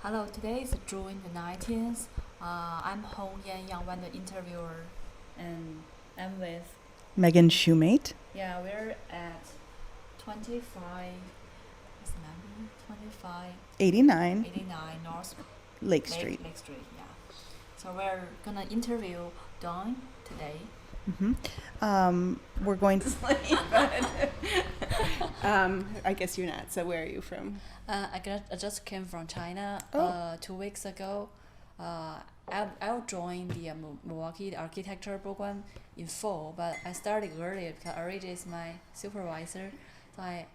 Hello, today is June the 19th. I'm Hong Yan Yang Wan, the interviewer, and I'm with, Megan Shoemate. yeah, we're at 25, what's the number? 25, 89 89 North Lake Street. Lake Street, yeah. So we're gonna interview Dawn today. We're going to. I guess you're not. So where are you from? I just came from China Oh. 2 weeks ago. I'll join the Milwaukee Architecture program in fall, but I started earlier because Arija is my supervisor. So I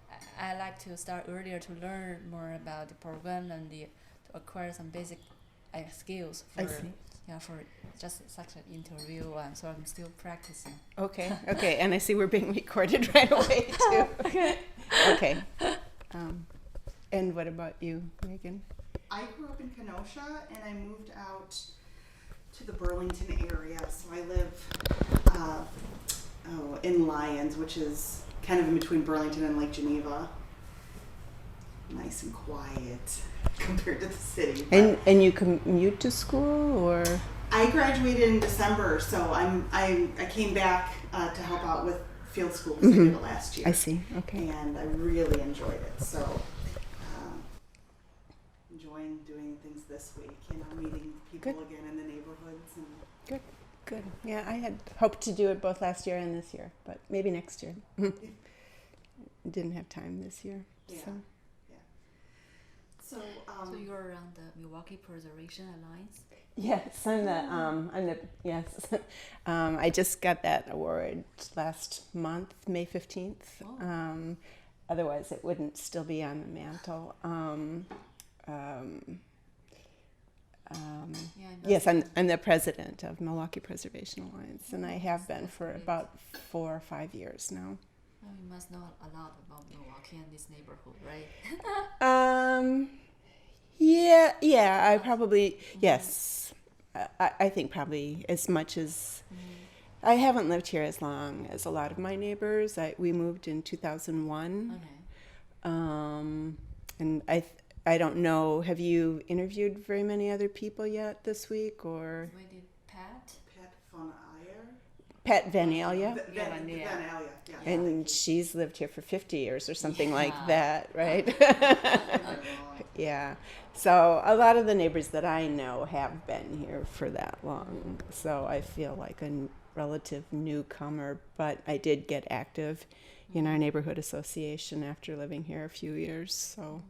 like to start earlier to learn more about the program and to acquire some basic skills I for see. for just such an interview. So I'm still practicing. Okay. Okay. And I see we're being recorded right away too. Okay. And what about you, Megan? I grew up in Kenosha and I moved out to the Burlington area. So I live in Lyons, which is kind of in between Burlington and Lake Geneva. Nice and quiet compared to the city. And you commute to school or? I graduated in December, so I came back to help out with field school because I did it last year. I see. Okay. And I really enjoyed it. So enjoying doing things this week, meeting people Good. again in the neighborhoods. And Good. Yeah, I had hoped to do it both last year and this year, but maybe next year. Didn't have time this year. Yeah. So. So, So you're around the Milwaukee Preservation Alliance. Yes, yes. I just got that award last month, May 15th. Oh. Otherwise, it wouldn't still be on the mantle. Yeah, Yes, I'm the president of Milwaukee Preservation Alliance, and I have been for about 4 or 5 years now. Oh, you must know a lot about Milwaukee and this neighborhood, right? Yeah, I probably, yes. I think probably as much as, I haven't lived here as long as a lot of my neighbors. We moved in 2001. Okay. And I don't know, have you interviewed very many other people yet this week, or? We did Pat. Pat von Ayer. Pat Van Alia? Van Yeah. Alia, yeah. And she's lived here for 50 years or something like Yeah. that, right? Very long. Yeah. So a lot of the neighbors that I know have been here for that long. So I feel like a relative newcomer, but I did get active in our neighborhood association after living here a few years. So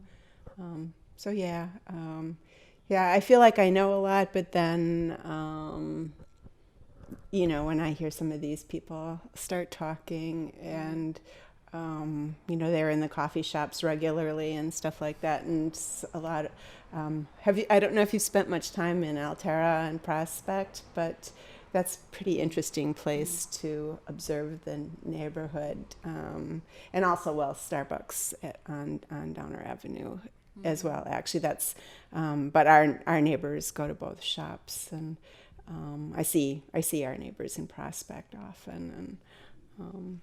yeah. Yeah, I feel like I know a lot, but then, when I hear some of these people start talking and, they're in the coffee shops regularly and stuff like that, and a lot of, I don't know if you've spent much time in Altera and Prospect, but that's a pretty interesting place to observe the neighborhood, and also, Starbucks on Downer Avenue as well. Actually, that's, but our neighbors go to both shops, and I see our neighbors in Prospect often, and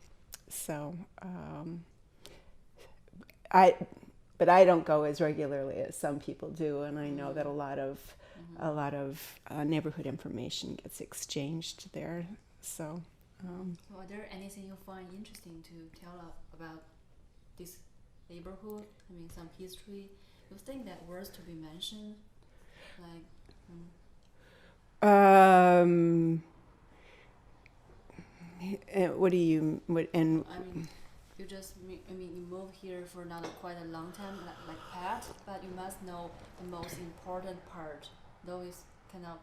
but I don't go as regularly as some people do, and I know that a lot of neighborhood information gets exchanged there. So, So are there anything you find interesting to tell about this neighborhood? I mean, some history. You think that worth to be mentioned? Like, what do you and I mean, you moved here for not quite a long time, like Pat, but you must know the most important part. Though it's kind of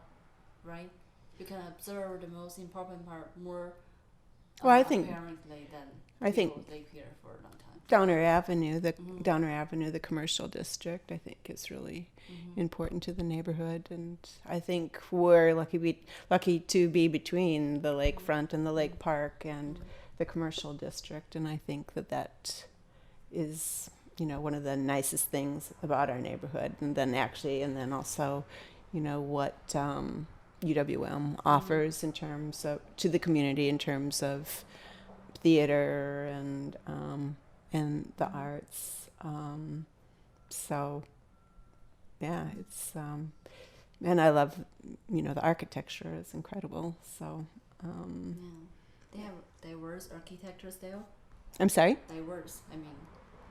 right, you can observe the most important part more. Well, I think- apparently than I think- people live here for a long time. Downer Avenue, the commercial district, I think is really important to the neighborhood, and I think we're lucky to be between the lakefront and the lake park and the commercial district, and I think that is one of the nicest things about our neighborhood, and then also what UWM offers in terms of to the community in terms of theater and the arts. So Yeah, it's and I love, the architecture is incredible. So, Yeah. They have diverse architecture style. I'm sorry? Diverse. I mean,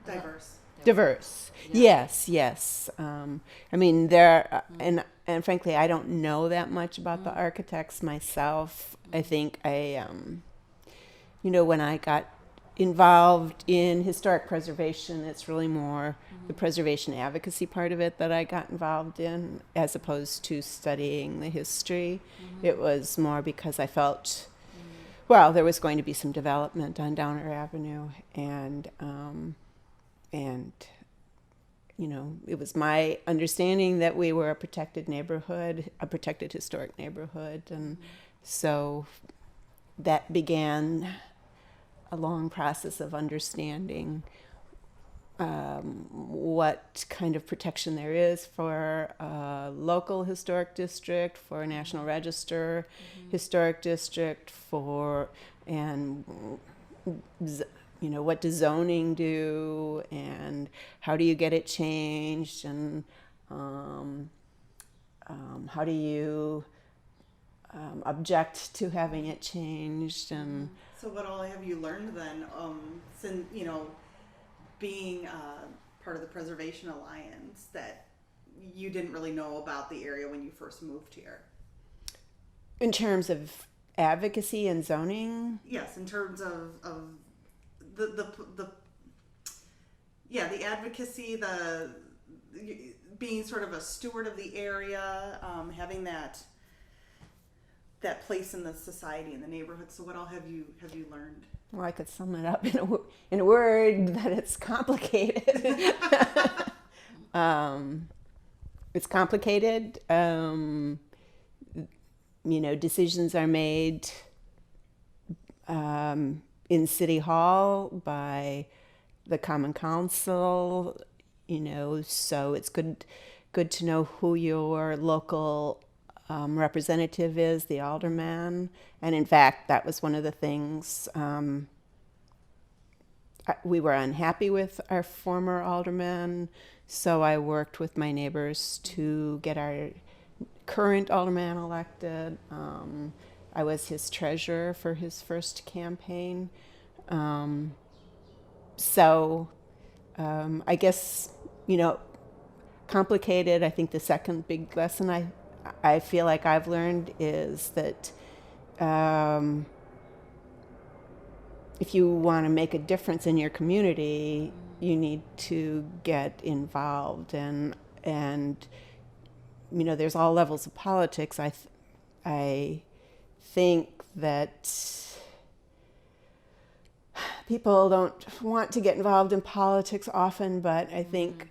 Diverse. Diverse. Yeah. Yes. I mean, there, and frankly, I don't know that much about the architects myself. I think when I got involved in historic preservation, it's really more the preservation advocacy part of it that I got involved in, as opposed to studying the history. It was more because I felt, well, there was going to be some development on Downer Avenue, and it was my understanding that we were a protected neighborhood, a protected historic neighborhood, and so that began a long process of understanding what kind of protection there is for a local historic district, for a National Register historic district, and what does zoning do, and how do you get it changed, and how do you object to having it changed, and So what all have you learned then, since, being part of the Preservation Alliance, that you didn't really know about the area when you first moved here? in terms of advocacy and zoning? Yes, in terms of the advocacy, being sort of a steward of the area, having that place in the society, in the neighborhood. So what all have you learned? Well, I could sum it up in a word that it's complicated. It's complicated. Decisions are made in City Hall by the Common Council. So it's good to know who your local representative is, the alderman. And in fact, that was one of the things we were unhappy with our former alderman, so I worked with my neighbors to get our current alderman elected. I was his treasurer for his first campaign. I guess, complicated. I think the second big lesson I feel like I've learned is that if you want to make a difference in your community, you need to get involved, and there's all levels of politics. I think that people don't want to get involved in politics often, but I think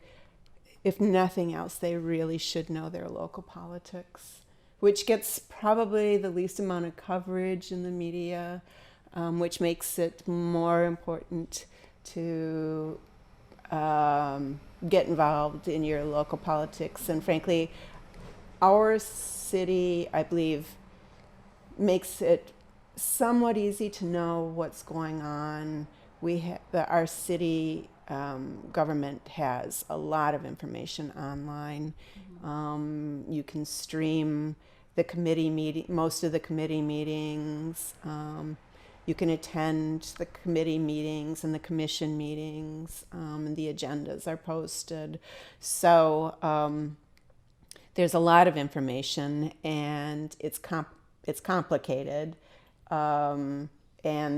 if nothing else, they really should know their local politics, which gets probably the least amount of coverage in the media, which makes it more important to get involved in your local politics. And frankly, our city, I believe, makes it somewhat easy to know what's going on. Our city government has a lot of information online. You can stream the most of the committee meetings. You can attend the committee meetings and the commission meetings, and the agendas are posted. So there's a lot of information, and it's complicated. And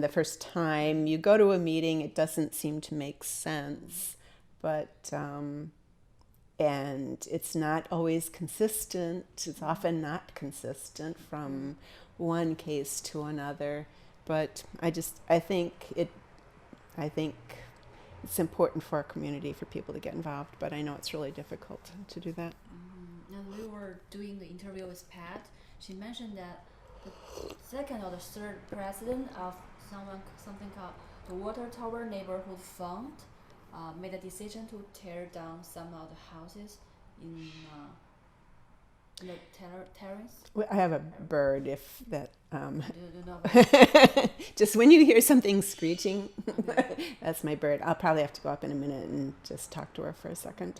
the first time you go to a meeting, it doesn't seem to make sense, but and it's not always consistent. It's often not consistent from one case to another. But I think it's important for our community for people to get involved. But I know it's really difficult to do that. And we were doing the interview with Pat. She mentioned that the second or the third president of something called the Water Tower Neighborhood Fund made a decision to tear down some of the houses in the terrace. Well, I have a bird. If that Do you know just when you hear something screeching, that's my bird. I'll probably have to go up in a minute and just talk to her for a second.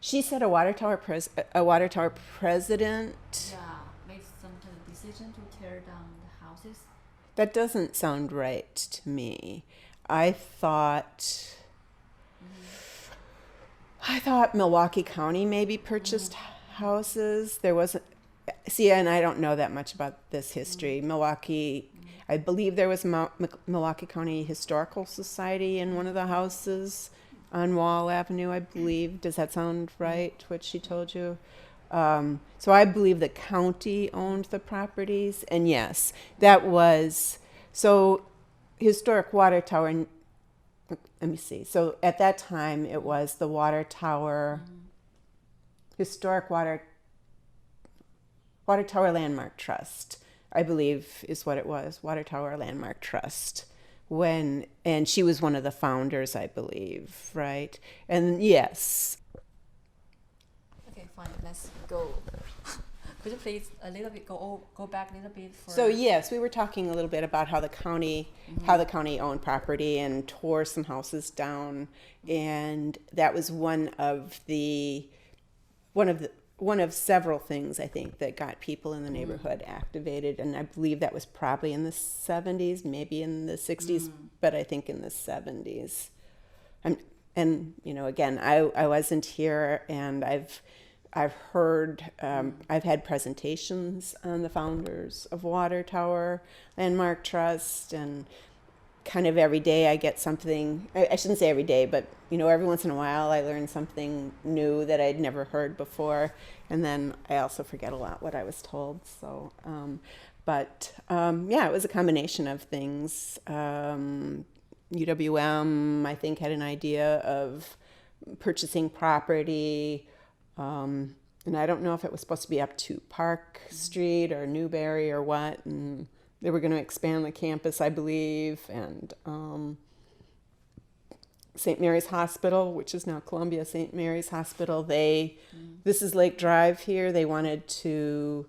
She said a water tower president. Yeah, made some kind of decision to tear down the houses. That doesn't sound right to me. I thought Milwaukee County maybe purchased houses. There wasn't. See, and I don't know that much about this history. Milwaukee, I believe there was Milwaukee County Historical Society in one of the houses on Wall Avenue, I believe. Does that sound right, what she told you? So I believe the county owned the properties. And yes, that was, so historic water tower, let me see. So at that time, it was the water tower, historic water tower landmark trust, I believe is what it was, water tower landmark trust. And she was one of the founders, I believe, right? And yes. Okay, fine. Let's go. Could you please a little bit go back a little bit for? So yes, we were talking a little bit about how the county owned property and tore some houses down, and that was one of several things I think that got people in the neighborhood activated, and I believe that was probably in the 70s, maybe in the 60s, but I think in the 70s. And you know, again, I wasn't here, and I've heard, I've had presentations on the founders of Water Tower Landmark Trust, and kind of every day I get something, I shouldn't say every day, but you know, every once in a while I learn something new that I'd never heard before, and then I also forget a lot what I was told. So, yeah, it was a combination of things. UWM, I think, had an idea of purchasing property, and I don't know if it was supposed to be up to Park Street or Newberry or what, and they were going to expand the campus, I believe, and St. Mary's Hospital, which is now Columbia St. Mary's Hospital, this is Lake Drive here. They wanted to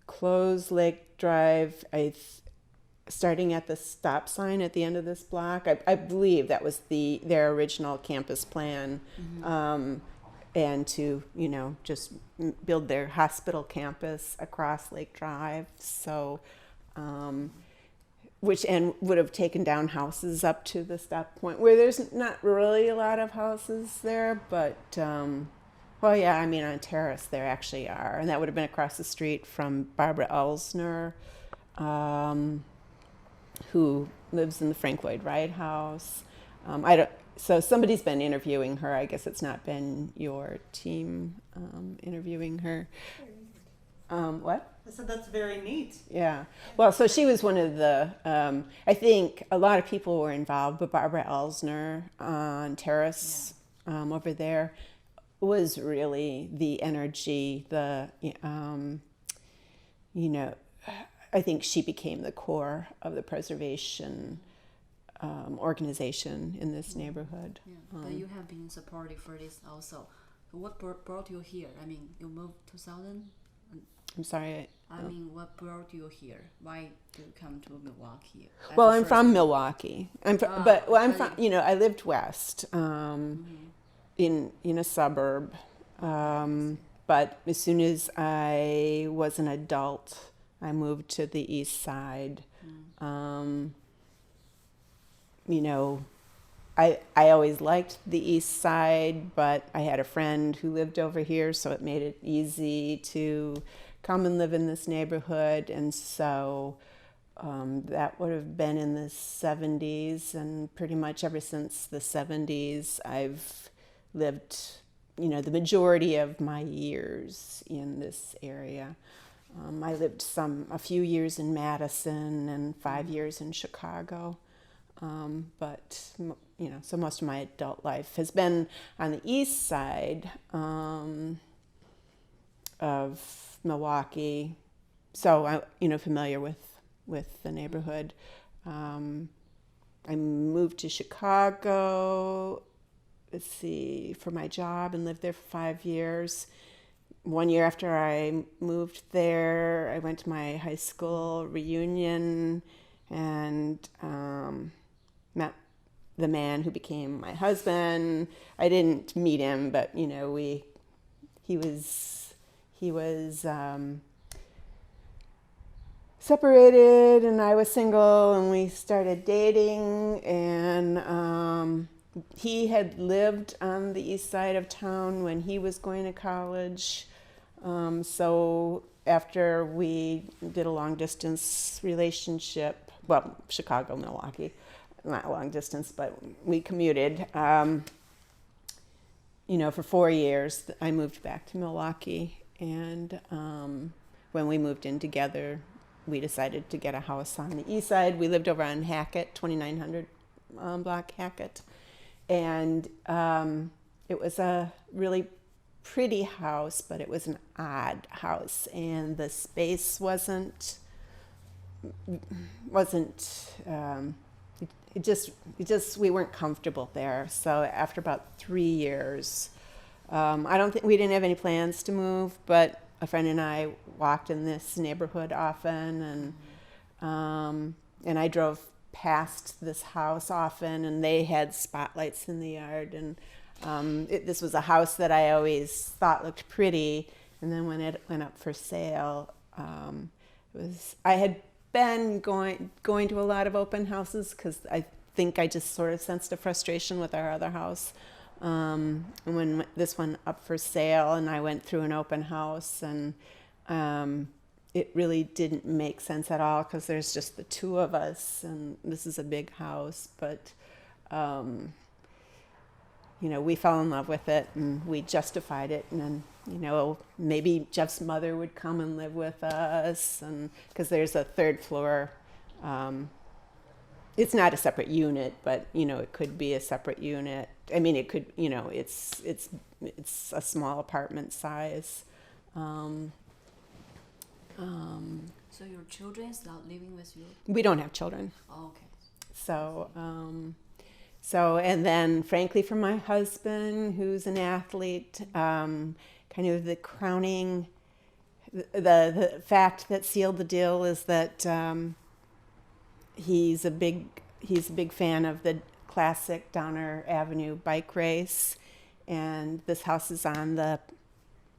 close Lake Drive, starting at the stop sign at the end of this block. I believe that was their original campus plan, and to, you know, just build their hospital campus across Lake Drive. So, which would have taken down houses up to the stop point where there's not really a lot of houses there, but well, yeah, I mean, on Terrace there actually are, and that would have been across the street from Barbara Elsner, who lives in the Frank Lloyd Wright House. So somebody's been interviewing her. I guess it's not been your team interviewing her. What? I said that's very neat. Yeah. Well, so she was one of the, I think a lot of people were involved, but Barbara Elsner on Terrace over there was really the energy, you know, I think she became the core of the preservation organization in this neighborhood. Yeah, but you have been supportive for this also. What brought you here? I mean, you moved 2000? I'm sorry. I mean, what brought you here? Why did you come to Milwaukee? Well, I'm from Milwaukee. I'm from, you know, I lived west in a suburb. But as soon as I was an adult, I moved to the east side. You know, I always liked the east side, but I had a friend who lived over here, so it made it easy to come and live in this neighborhood. And so that would have been in the 70s, and pretty much ever since the 70s, I've lived, you know, the majority of my years in this area. I lived a few years in Madison and 5 years in Chicago. But, you know, so most of my adult life has been on the east side of Milwaukee. So I'm, you know, familiar with the neighborhood. I moved to Chicago, for my job, and lived there for 5 years. 1 year after I moved there, I went to my high school reunion and met the man who became my husband. I didn't meet him, but, you know, we he was separated, and I was single, and we started dating, and he had lived on the east side of town when he was going to college. So after we did a long distance relationship, well, Chicago, Milwaukee, not long distance, but we commuted, for 4 years. I moved back to Milwaukee, and when we moved in together, we decided to get a house on the east side. We lived over on Hackett, 2900 block Hackett. And it was a really pretty house, but it was an odd house, and the space wasn't it just we weren't comfortable there. So after about 3 years, we didn't have any plans to move, but a friend and I walked in this neighborhood often, and I drove past this house often, and they had spotlights in the yard, and this was a house that I always thought looked pretty. And then when it went up for sale, I had been going to a lot of open houses because I think I just sort of sensed a frustration with our other house. And when this one up for sale, and I went through an open house, and it really didn't make sense at all because there's just the two of us, and this is a big house, but we fell in love with it, and we justified it, and then maybe Jeff's mother would come and live with us, and because there's a third floor. It's not a separate unit, but it could be a separate unit. I mean, it could, it's a small apartment size. So your children is not living with you? We don't have children. Oh, okay. And then frankly, for my husband, who's an athlete, kind of the crowning, the fact that sealed the deal is that he's a big fan of the classic Donner Avenue bike race, and this house is on the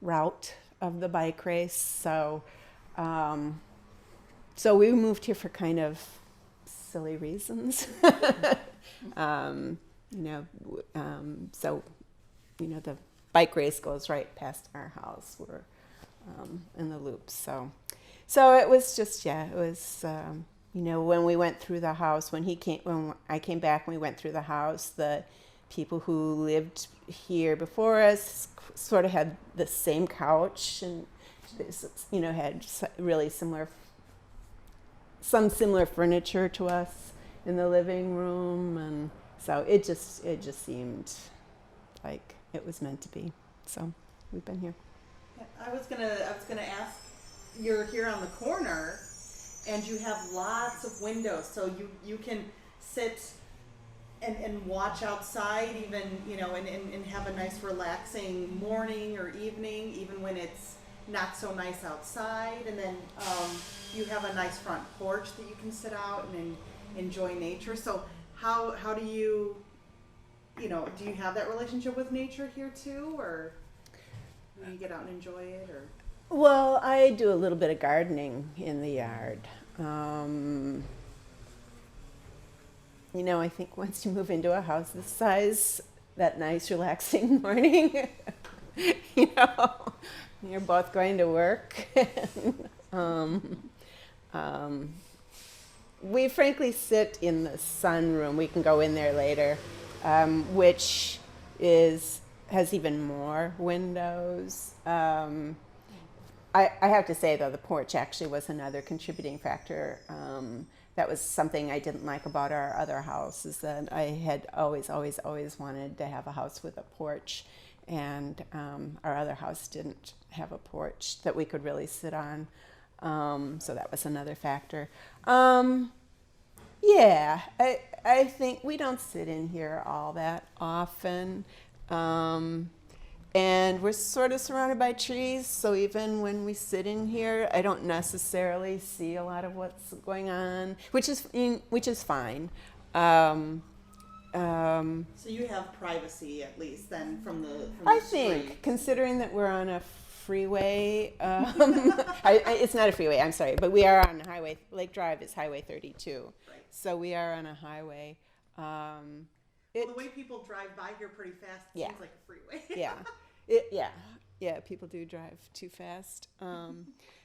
route of the bike race. So we moved here for kind of silly reasons. The bike race goes right past our house. We're in the loop. So it was just, it was, when we went through the house, when I came back and we went through the house, the people who lived here before us sort of had the same couch, and had really similar furniture to us in the living room, and so it just seemed like it was meant to be. So we've been here. I was gonna ask. You're here on the corner, and you have lots of windows, so you can sit and watch outside, even and have a nice relaxing morning or evening, even when it's not so nice outside. And then you have a nice front porch that you can sit out and enjoy nature. So how do you do you have that relationship with nature here too, or do you get out and enjoy it? Or well, I do a little bit of gardening in the yard. I think once you move into a house this size, that nice relaxing morning, you're both going to work. We frankly sit in the sunroom. We can go in there later, which has even more windows. I have to say, though, the porch actually was another contributing factor. That was something I didn't like about our other house, is that I had always wanted to have a house with a porch, and our other house didn't have a porch that we could really sit on. So that was another factor. I think we don't sit in here all that often. And we're sort of surrounded by trees, so even when we sit in here, I don't necessarily see a lot of what's going on, which is fine. So you have privacy at least then from the I street. think, considering that we're on a freeway, it's not a freeway, I'm sorry, but we are on highway, Lake Drive is Highway 32. Right. So we are on a highway. Well, the way people drive by here pretty fast, it seems like a freeway. Yeah, people do drive too fast.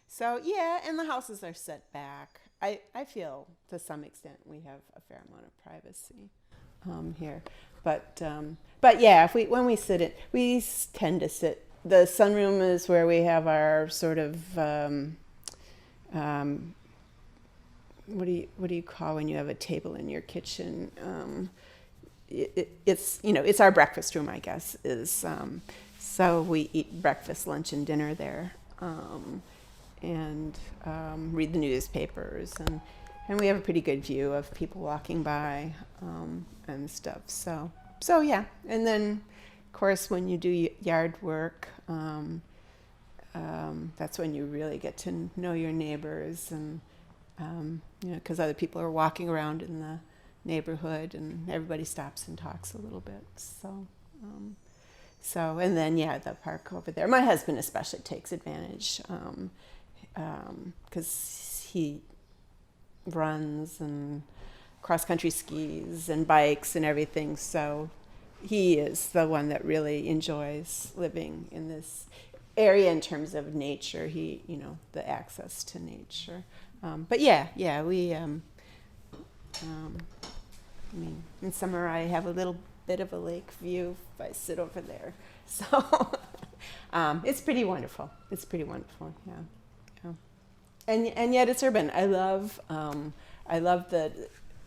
So yeah, and the houses are set back. I feel to some extent we have a fair amount of privacy here, but yeah, when we sit it, we tend to sit. The sunroom is where we have our sort of what do you call when you have a table in your kitchen? It's it's our breakfast room, I guess. So we eat breakfast, lunch, and dinner there, and read the newspapers, and we have a pretty good view of people walking by and stuff. So yeah, and then of course when you do yard work, that's when you really get to know your neighbors, and because other people are walking around in the neighborhood, and everybody stops and talks a little bit. So and then the park over there. My husband especially takes advantage because he runs and cross-country skis and bikes and everything. So he is the one that really enjoys living in this area in terms of nature. He, the access to nature. But we. I mean, in summer I have a little bit of a lake view if I sit over there. So it's pretty wonderful. Yeah. And yet it's urban. I love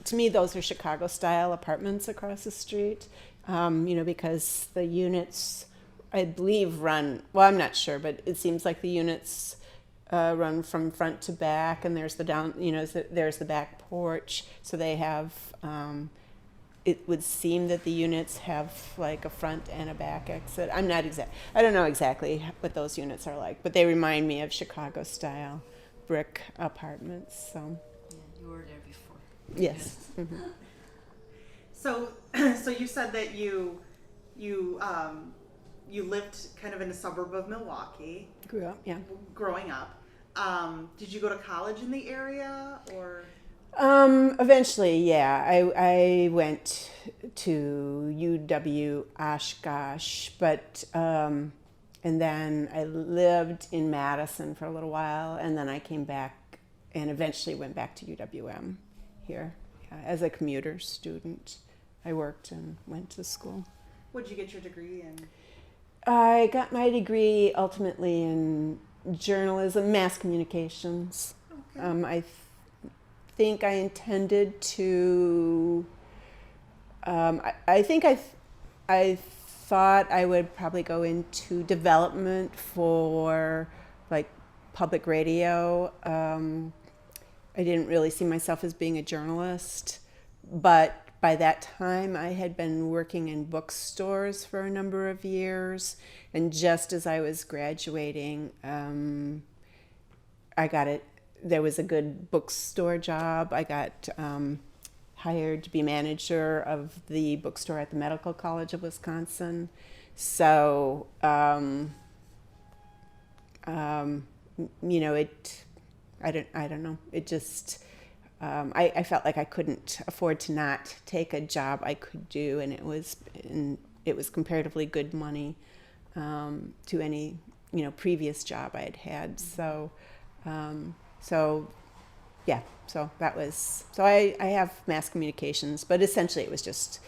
to me those are Chicago style apartments across the street. Because the units, I believe, run, well, I'm not sure, but it seems like the units run from front to back, and there's there's the back porch. So they have, it would seem that the units have like a front and a back exit. I don't know exactly what those units are like, but they remind me of Chicago style brick apartments. So. Yeah, you were there before. Yes. Mm-hmm. So you said that you lived kind of in a suburb of Milwaukee. Grew up, yeah. Growing up, did you go to college in the area or? Eventually, yeah. I went to UW Oshkosh, but and then I lived in Madison for a little while, and then I came back and eventually went back to UWM here as a commuter student. I worked and went to school. What did you get your degree in? I got my degree ultimately in journalism, mass communications. Okay. I think I intended to. I thought I would probably go into development for like public radio. I didn't really see myself as being a journalist, but by that time I had been working in bookstores for a number of years, and just as I was graduating, there was a good bookstore job. I got hired to be manager of the bookstore at the Medical College of Wisconsin. So, I don't know. It just, I felt like I couldn't afford to not take a job I could do, and it was comparatively good money to any previous job I had had. So that was. So I have mass communications, but essentially it was just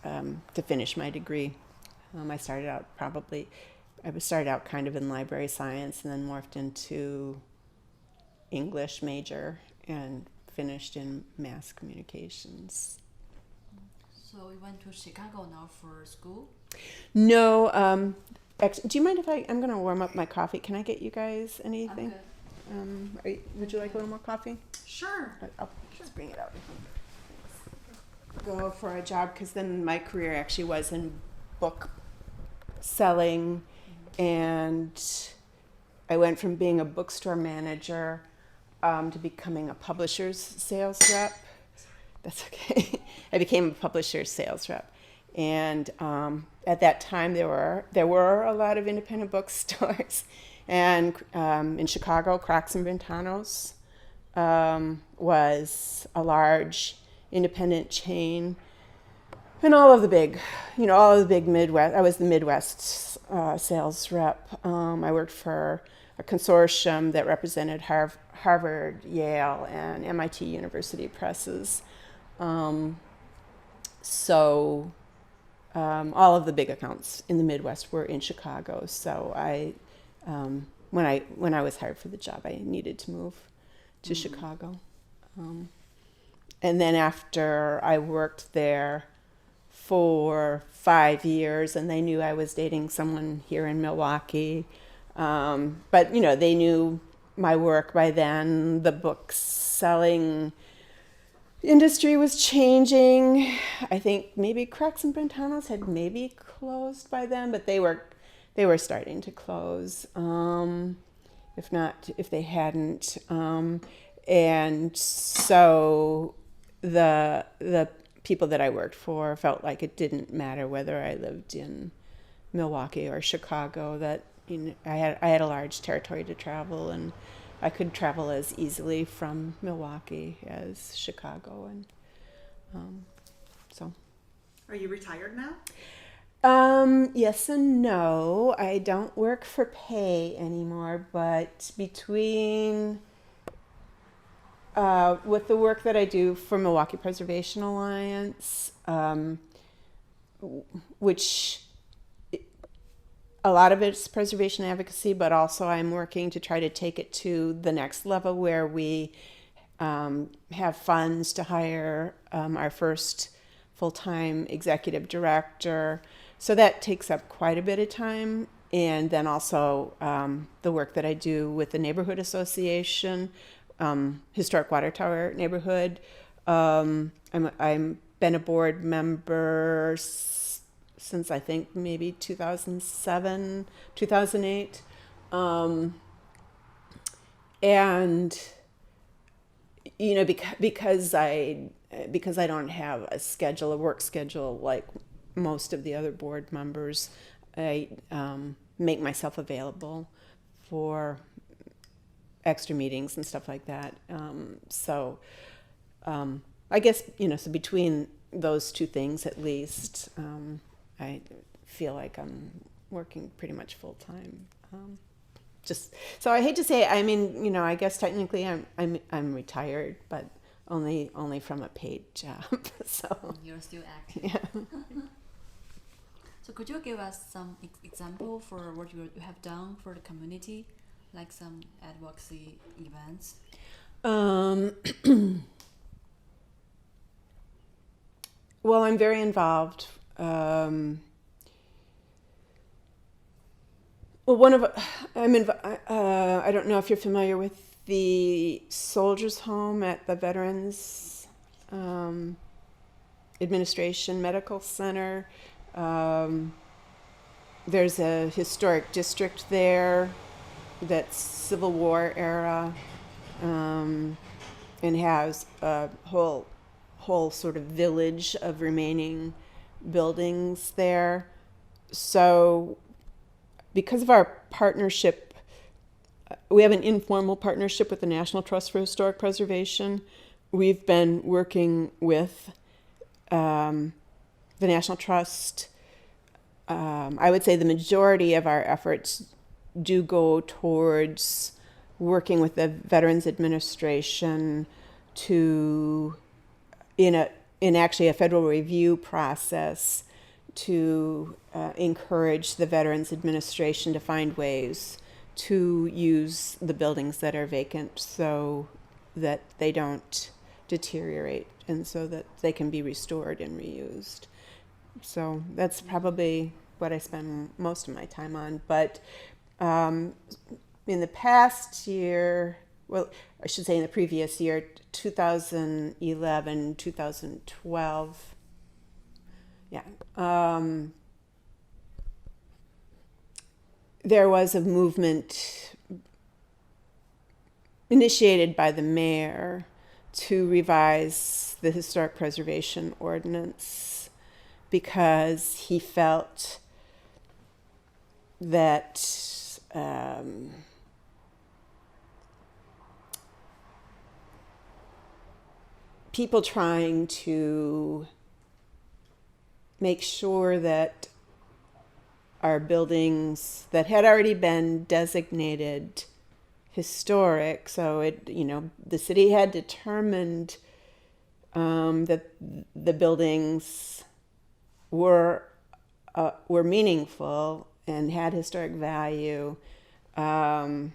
to finish my degree. I started out kind of in library science, and then morphed into English major and finished in mass communications. So you went to Chicago now for school? No. Actually, do you mind if I'm going to warm up my coffee? Can I get you guys anything? I'm good. Would you like a little more coffee? Sure. I'll just bring it out. Go for a job, because then my career actually was in book selling, and I went from being a bookstore manager to becoming a publisher's sales rep. That's okay. I became a publisher sales rep. And at that time, there were a lot of independent bookstores. And in Chicago, Crocks and Ventanos was a large independent chain. And all of the big Midwest, I was the Midwest sales rep. I worked for a consortium that represented Harvard, Yale, and MIT University presses. So all of the big accounts in the Midwest were in Chicago. So when I was hired for the job, I needed to move to Chicago. And then after I worked there for 5 years, and they knew I was dating someone here in Milwaukee, but they knew my work by then. The book selling industry was changing. I think maybe Crocks and Brentanos had maybe closed by then, but they were starting to close. If they hadn't. And so the people that I worked for felt like it didn't matter whether I lived in Milwaukee or Chicago, that I had a large territory to travel, and I could travel as easily from Milwaukee as Chicago, and so. Are you retired now? Yes and no. I don't work for pay anymore, but between with the work that I do for Milwaukee Preservation Alliance, which a lot of it's preservation advocacy, but also I'm working to try to take it to the next level where we have funds to hire our first full-time executive director. So that takes up quite a bit of time. And then also the work that I do with the neighborhood association, Historic Water Tower neighborhood. I'm been a board member since I think maybe 2007, 2008. And because I don't have a work schedule like most of the other board members, I make myself available for extra meetings and stuff like that. I guess, so between those two things at least, I feel like I'm working pretty much full time. So I hate to say, I guess technically I'm retired, but only from a paid job. So you're still active. Yeah. So could you give us some example for what you have done for the community, like some advocacy events? Well, I'm very involved. I don't know if you're familiar with the Soldiers' Home at the Veterans Administration Medical Center. There's a historic district there that's Civil War era, and has a whole sort of village of remaining buildings there. So because of our partnership, we have an informal partnership with the National Trust for Historic Preservation. We've been working with the National Trust. I would say the majority of our efforts do go towards working with the Veterans Administration to, in actually a federal review process, to encourage the Veterans Administration to find ways to use the buildings that are vacant so that they don't deteriorate and so that they can be restored and reused. So that's probably what I spend most of my time on. But in the past year, well, I should say in the previous year, 2011, 2012, there was a movement initiated by the mayor to revise the historic preservation ordinance because he felt that people trying to make sure that our buildings that had already been designated historic, so the city had determined that the buildings were meaningful and had historic value. The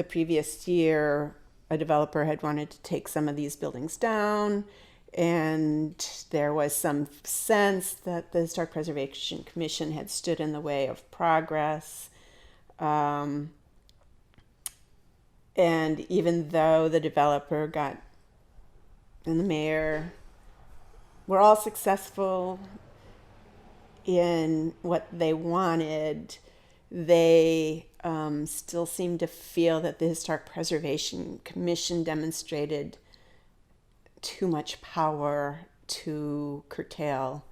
previous year, a developer had wanted to take some of these buildings down, and there was some sense that the Historic Preservation Commission had stood in the way of progress. And even though the developer and the mayor were all successful in what they wanted, they still seemed to feel that the Historic Preservation Commission demonstrated too much power to curtail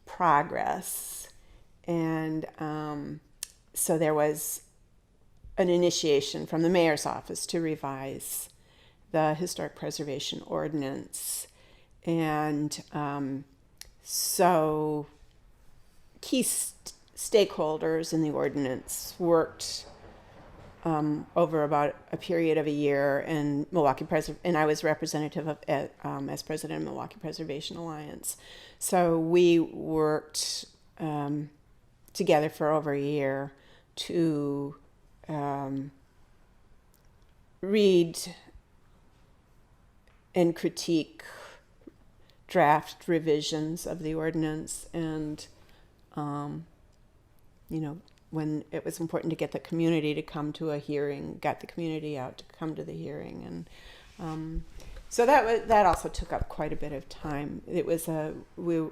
progress. And so there was an initiation from the mayor's office to revise the Historic Preservation Ordinance. And so key stakeholders in the ordinance worked over about a period of a year, and and I was representative of as president of Milwaukee Preservation Alliance. So we worked together for over a year to read and critique draft revisions of the ordinance, and when it was important to get the community to come to a hearing, got the community out to come to the hearing. And so that also took up quite a bit of time. There was a real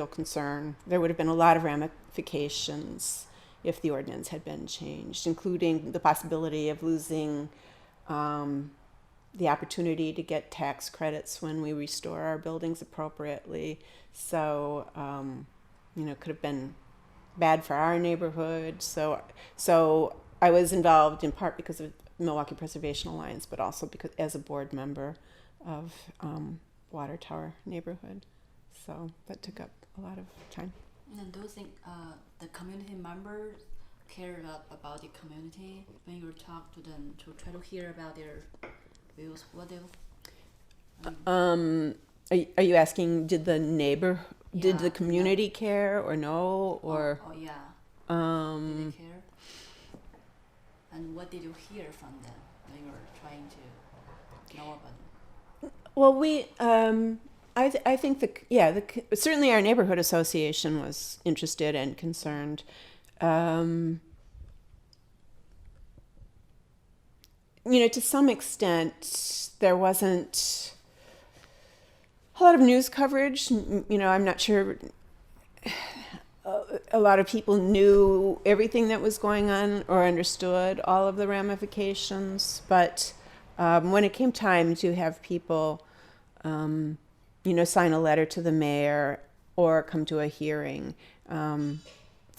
concern. There would have been a lot of ramifications if the ordinance had been changed, including the possibility of losing the opportunity to get tax credits when we restore our buildings appropriately. So, it could have been bad for our neighborhood. So I was involved in part because of Milwaukee Preservation Alliance, but also because as a board member of Water Tower neighborhood. So that took up a lot of time. And do you think the community members care about the community when you talk to them to try to hear about their views? What do Are you asking, did the community care or no? Or did they care? And what did you hear from them when you were trying to know about them? Well, I think certainly our neighborhood association was interested and concerned. To some extent, there wasn't a lot of news coverage. I'm not sure a lot of people knew everything that was going on or understood all of the ramifications. But when it came time to have people, sign a letter to the mayor or come to a hearing, from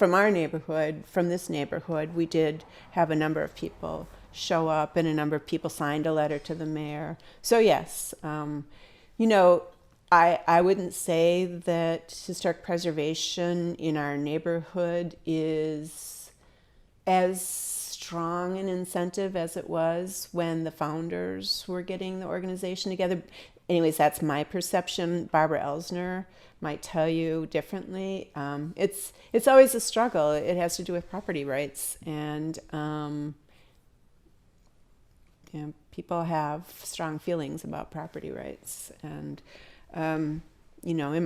our neighborhood, from this neighborhood, we did have a number of people show up, and a number of people signed a letter to the mayor. So yes, I wouldn't say that historic preservation in our neighborhood is as strong an incentive as it was when the founders were getting the organization together. Anyways, that's my perception. Barbara Elsner might tell you differently. It's always a struggle. It has to do with property rights, and people have strong feelings about property rights. And in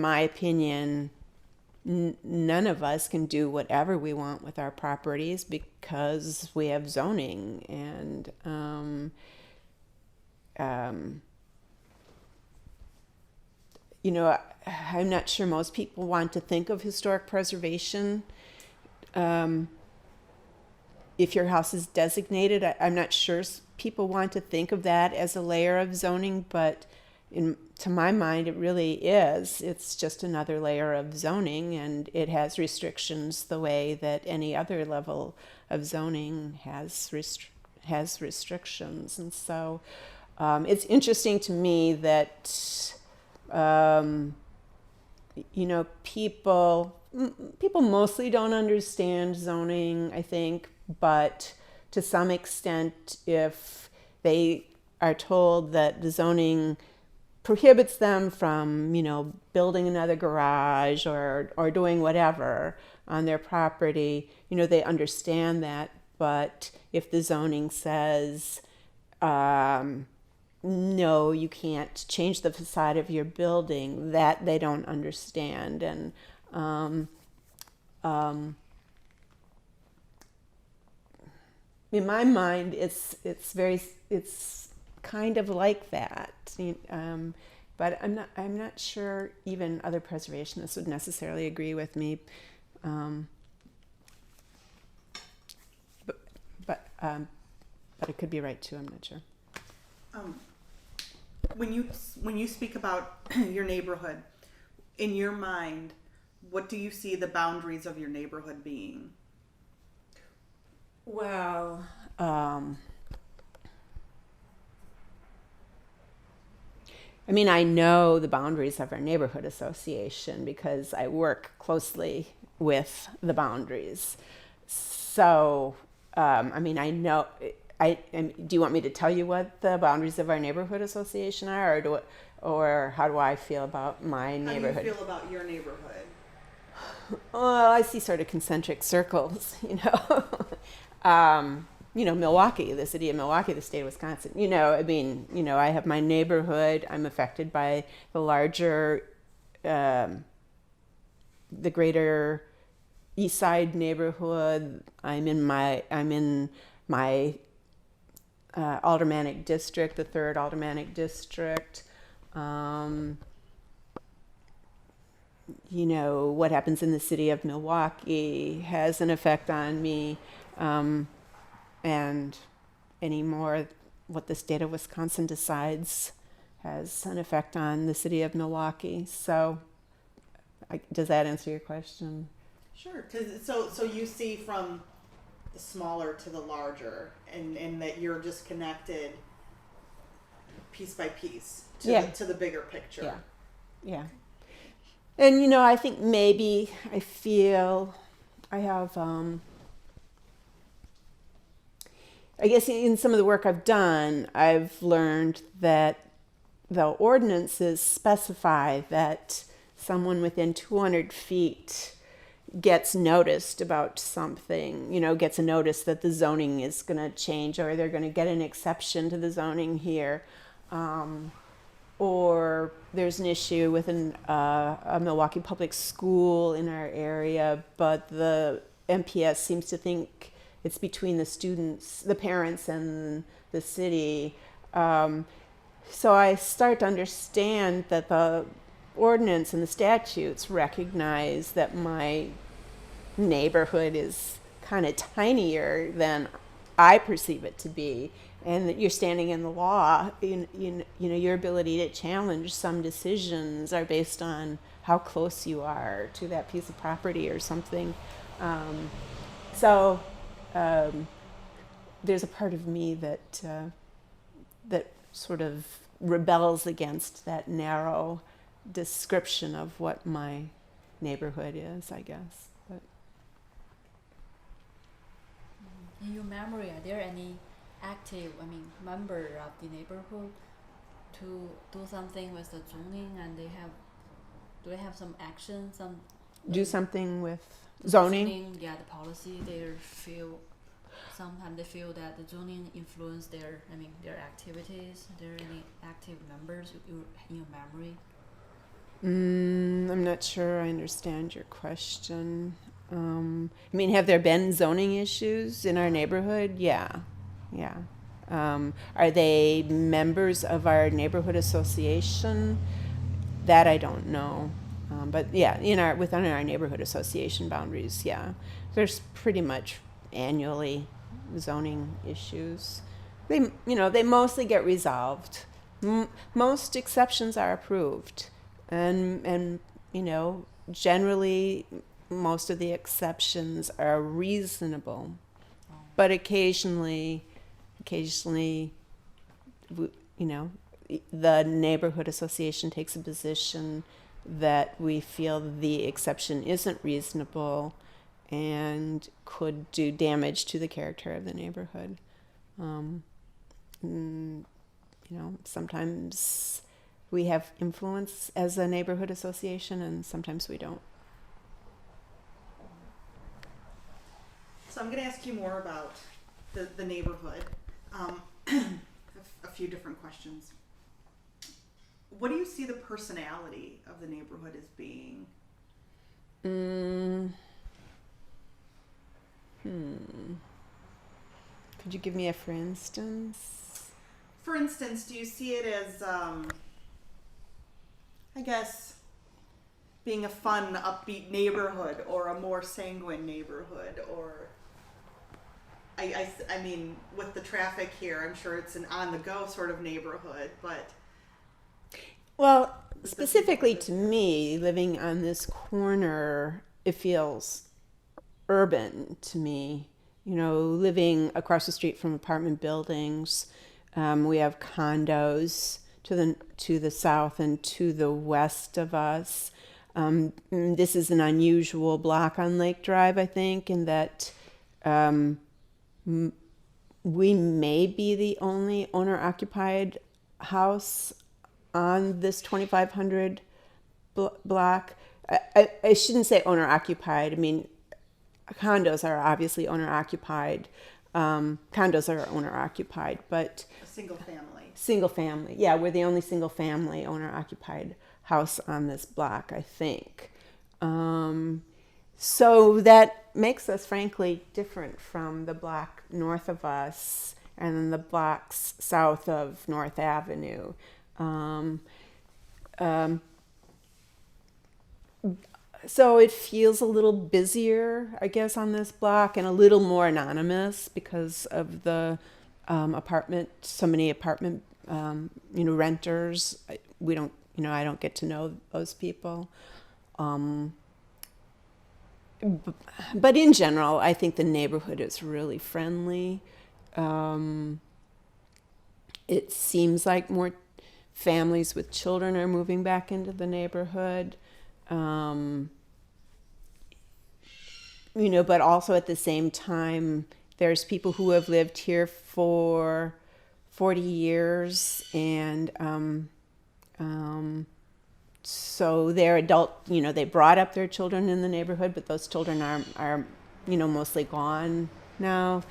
my opinion, none of us can do whatever we want with our properties because we have zoning, and I'm not sure most people want to think of historic preservation. If your house is designated, I'm not sure people want to think of that as a layer of zoning, but to my mind, it really is. It's just another layer of zoning, and it has restrictions the way that any other level of zoning has restrictions. And so it's interesting to me that people mostly don't understand zoning, I think, but to some extent, if they are told that the zoning prohibits them from, building another garage or doing whatever on their property, they understand that. But if the zoning says, no, you can't change the facade of your building, that they don't understand. And in my mind, it's kind of like that. But I'm not sure even other preservationists would necessarily agree with me. But I could be right too. I'm not sure. When you speak about your neighborhood, in your mind, what do you see the boundaries of your neighborhood being? Well, I know the boundaries of our neighborhood association because I work closely with the boundaries. So, I know. Do you want me to tell you what the boundaries of our neighborhood association are, or how do I feel about my neighborhood? How do you feel about your neighborhood? Well, I see sort of concentric circles, Milwaukee, the city of Milwaukee, the state of Wisconsin. I have my neighborhood. I'm affected by the larger, the greater East Side neighborhood. I'm in my aldermanic district, the 3rd aldermanic district. What happens in the city of Milwaukee has an effect on me. And anymore, what the state of Wisconsin decides has an effect on the city of Milwaukee. So does that answer your question? Sure. So you see from the smaller to the larger, and that you're just connected piece by piece to the bigger picture. Yeah. And I think maybe I feel I have I guess in some of the work I've done, I've learned that the ordinances specify that someone within 200 feet gets noticed about something, gets a notice that the zoning is going to change, or they're going to get an exception to the zoning here. Or there's an issue with a Milwaukee public school in our area, but the MPS seems to think it's between the students, the parents, and the city. So I start to understand that the ordinance and the statutes recognize that my neighborhood is kind of tinier than I perceive it to be, and that you're standing in the law. Your ability to challenge some decisions are based on how close you are to that piece of property or something. There's a part of me that sort of rebels against that narrow description of what my neighborhood is, I guess. But in your memory, are there any active, member of the neighborhood to do something with the zoning, and do they have some action, do something with zoning? The policy, sometimes they feel that the zoning influence their activities. Are there any active members in your memory? I'm not sure I understand your question. Have there been zoning issues in our neighborhood? Yeah. Are they members of our neighborhood association? That I don't know. But yeah, within our neighborhood association boundaries, yeah, there's pretty much annually zoning issues. They mostly get resolved Most exceptions are approved, and generally most of the exceptions are reasonable, but occasionally, the neighborhood association takes a position that we feel the exception isn't reasonable and could do damage to the character of the neighborhood. Sometimes we have influence as a neighborhood association, and sometimes we don't. So I'm going to ask you more about the neighborhood. A few different questions. What do you see the personality of the neighborhood as being? Could you give me a for instance? For instance, do you see it as, I guess, being a fun, upbeat neighborhood, or a more sanguine neighborhood, or I mean, with the traffic here, I'm sure it's an on-the-go sort of neighborhood, but... Well, specifically to me, living on this corner, it feels urban to me. Living across the street from apartment buildings, we have condos to the south and to the west of us. This is an unusual block on Lake Drive, I think, in that we may be the only owner-occupied house on this 2500 block. I shouldn't say owner-occupied. I mean, condos are obviously owner-occupied. Condos are owner-occupied, but... A single family. Single family. Yeah, we're the only single family owner-occupied house on this block, I think. So that makes us, frankly, different from the block north of us and then the blocks south of North Avenue. So it feels a little busier, I guess, on this block, and a little more anonymous because of the so many apartment, renters. I don't get to know those people. But in general, I think the neighborhood is really friendly. It seems like more families with children are moving back into the neighborhood. But also at the same time, there's people who have lived here for 40 years, and so they're adult, they brought up their children in the neighborhood, but those children are mostly gone now.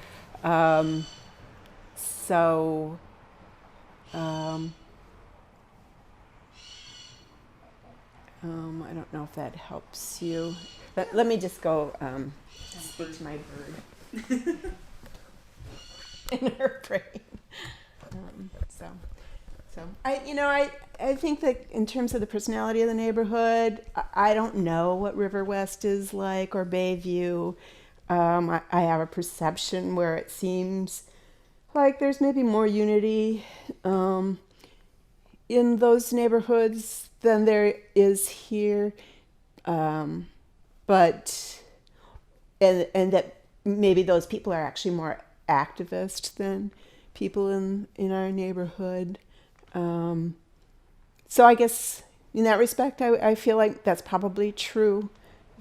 I don't know if that helps you, but let me just go speak to my bird in her brain. I think that in terms of the personality of the neighborhood, I don't know what River West is like or Bayview. I have a perception where it seems like there's maybe more unity in those neighborhoods than there is here, but that maybe those people are actually more activist than people in our neighborhood. So I guess in that respect, I feel like that's probably true,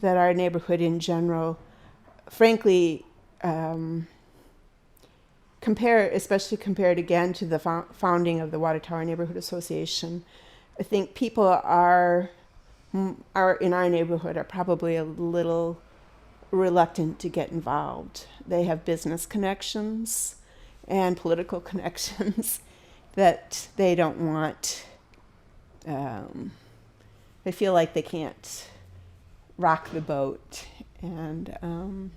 that our neighborhood in general, frankly, especially compared again to the founding of the Water Tower Neighborhood Association, I think people are in our neighborhood are probably a little reluctant to get involved. They have business connections and political connections that they don't want. They feel like they can't rock the boat, and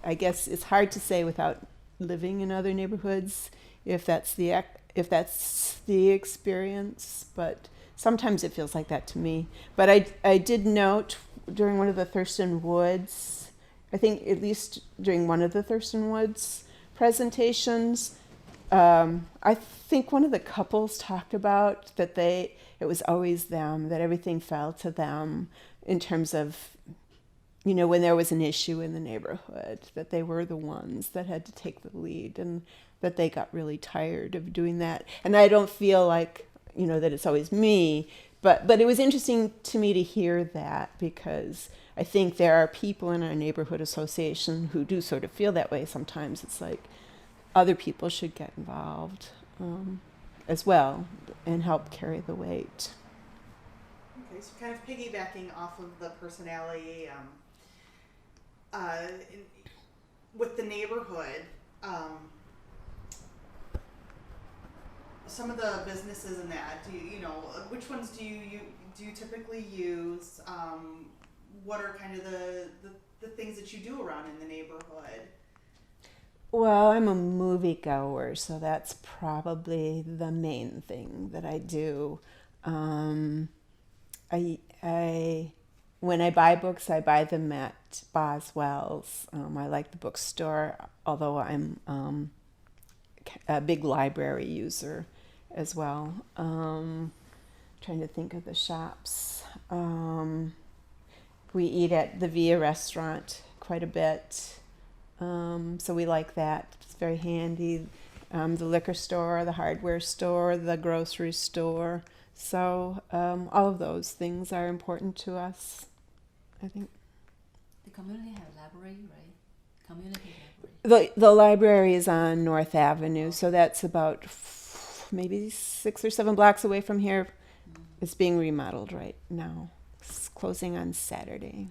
I guess it's hard to say without living in other neighborhoods if that's the experience, but sometimes it feels like that to me. But I did note during one of the Thurston Woods, I think at least during one of the Thurston Woods presentations, I think one of the couples talked about that it was always them, that everything fell to them in terms of, when there was an issue in the neighborhood, that they were the ones that had to take the lead, and that they got really tired of doing that. And I don't feel like, that it's always me, but it was interesting to me to hear that, because I think there are people in our neighborhood association who do sort of feel that way sometimes. It's like other people should get involved as well and help carry the weight. Okay, so kind of piggybacking off of the personality with the neighborhood, some of the businesses in that, which ones do you typically use? What are kind of the things that you do around in the neighborhood? Well, I'm a moviegoer, so that's probably the main thing that I do. When I buy books, I buy them at Boswell's. I like the bookstore, although I'm a big library user as well. Trying to think of the shops. We eat at the Via restaurant quite a bit, so we like that. It's very handy. The liquor store, the hardware store, the grocery store. So all of those things are important to us, I think. The community have library, right? Community library. The library is on North Avenue, so that's about maybe 6 or 7 blocks away from here. Mm-hmm. It's being remodeled right now. It's closing on Saturday.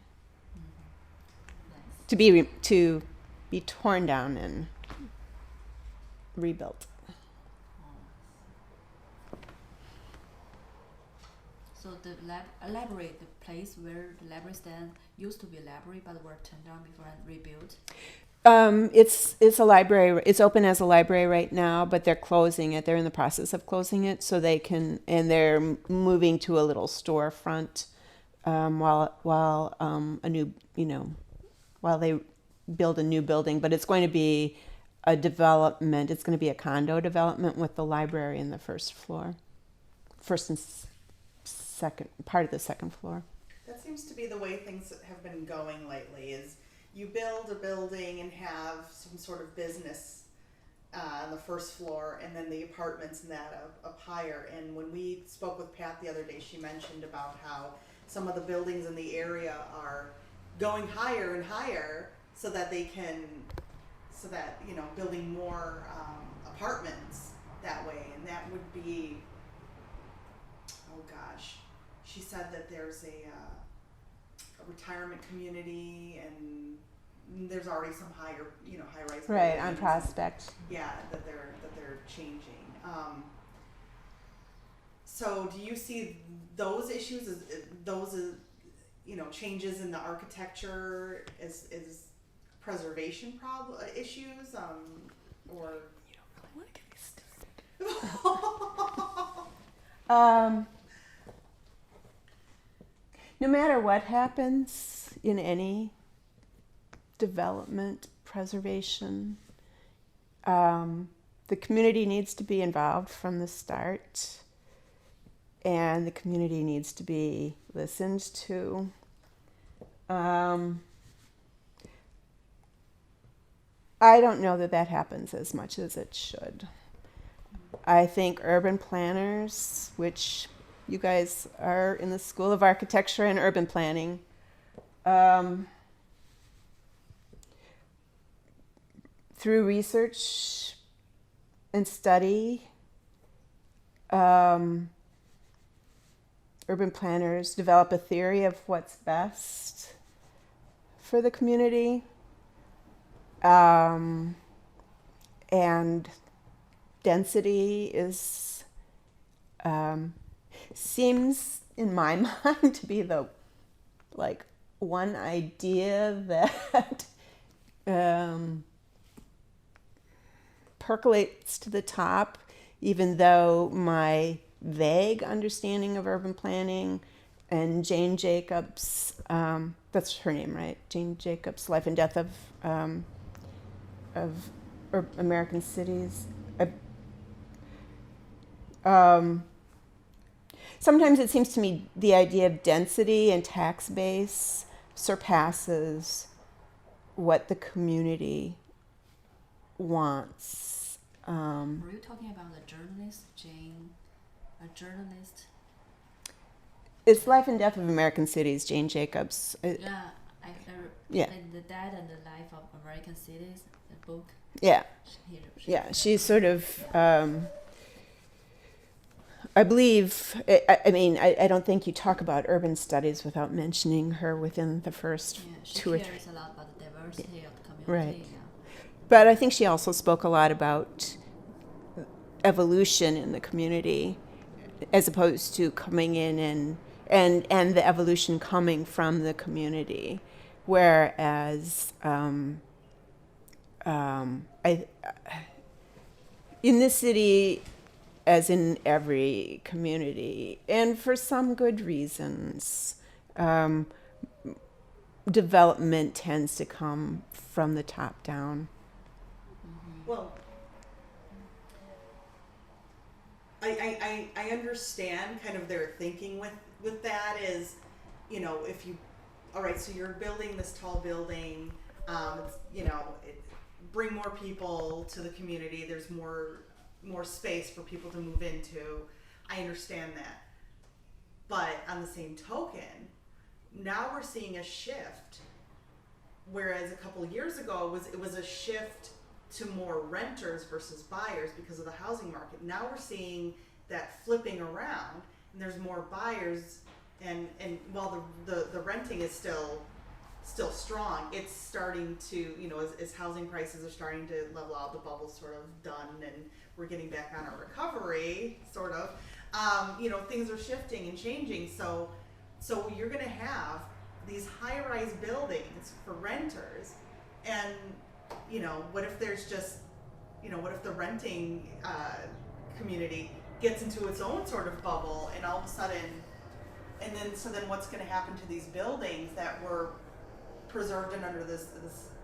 Mm-hmm. Nice. To be torn down and rebuilt. So the library, the place where the library stand used to be a library, but were torn down before and rebuilt. It's a library. It's open as a library right now, but they're closing it. They're in the process of closing it, so they can, and they're moving to a little storefront while they build a new building. But it's going to be a development. It's going to be a condo development with the library in the first and second part of the second floor. That seems to be the way things have been going lately. Is you build a building and have some sort of business on the first floor, and then the apartments and that up higher. And when we spoke with Pat the other day, she mentioned about how some of the buildings in the area are going higher and higher, so that building more apartments that way. And that would be, oh gosh, she said that there's a retirement community, and there's already some high rise. Right, on Prospect. Yeah, that they're changing. So do you see those issues as changes in the architecture as preservation issues, or you don't really want to get me started. No matter what happens in any development, preservation, the community needs to be involved from the start, and the community needs to be listened to. I don't know that happens as much as it should. I think urban planners, which you guys are in the School of Architecture and Urban Planning, through research and study, urban planners develop a theory of what's best for the community, and density is seems in my mind to be the one idea that percolates to the top, even though my vague understanding of urban planning and Jane Jacobs, that's her name, right? Jane Jacobs' Life and Death of American Cities. Sometimes it seems to me the idea of density and tax base surpasses what the community wants. Were you talking about the journalist, Jane? A journalist? It's Life and Death of American Cities, Jane Jacobs. Yeah, Yeah. The Death and the Life of American Cities, the book. Yeah. Yeah, she's sort of, I believe, I don't think you talk about urban studies without mentioning her within the first two or three. She cares a lot about the diversity of the community. Right. Yeah. But I think she also spoke a lot about evolution in the community as opposed to coming in and the evolution coming from the community. Whereas in this city, as in every community, and for some good reasons, development tends to come from the top down. Well, I understand kind of their thinking with that is, you know, if you, all right, so you're building this tall building, you know, bring more people to the community. There's more space for people to move into. I understand that. But on the same token, now we're seeing a shift, whereas a couple of years ago it was a shift to more renters versus buyers because of the housing market. Now we're seeing that flipping around, and there's more buyers, and while the renting is still strong, it's starting to, you know, as housing prices are starting to level out, the bubble's sort of done, and we're getting back on our recovery, sort of. You know, things are shifting and changing, so you're going to have these high-rise buildings for renters, and you know, what if there's just, you know, what if the renting community gets into its own sort of bubble, and all of a sudden, and then what's going to happen to these buildings that were preserved and under this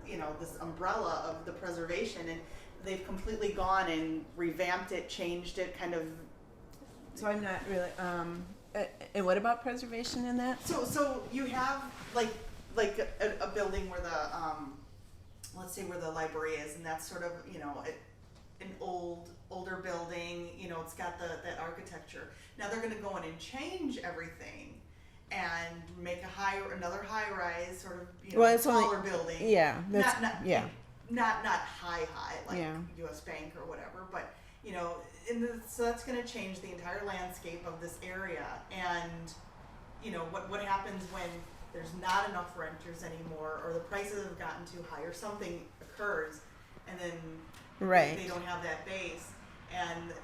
you know, this umbrella of the preservation, and they've completely gone and revamped it, changed it, kind of. So I'm not really. And what about preservation in that? So you have like a building where the let's say where the library is, and that's sort of, you know, an older building, you know, it's got that architecture. Now they're going to go in and change everything and make another high rise sort of, you know, taller building. Yeah, that's not high like yeah. U.S. Bank or whatever, but you know, so that's going to change the entire landscape of this area. And you know, what happens when there's not enough renters anymore, or the prices have gotten too high, or something occurs, and then they don't have that base, and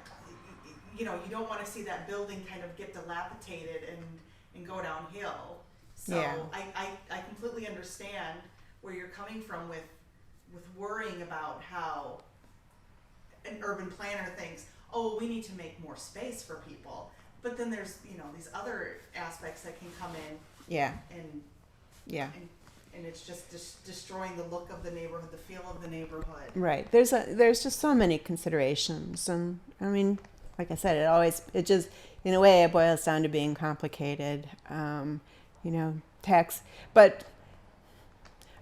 you know, you don't want to see that building kind of get dilapidated and go downhill. So yeah. I completely understand where you're coming from with worrying about how an urban planner thinks, oh, we need to make more space for people. But then there's, you know, these other aspects that can come in. Yeah. And it's just destroying the look of the neighborhood, the feel of the neighborhood. Right. There's just so many considerations, and I mean, like I said, it just in a way it boils down to being complicated. You know, tax, but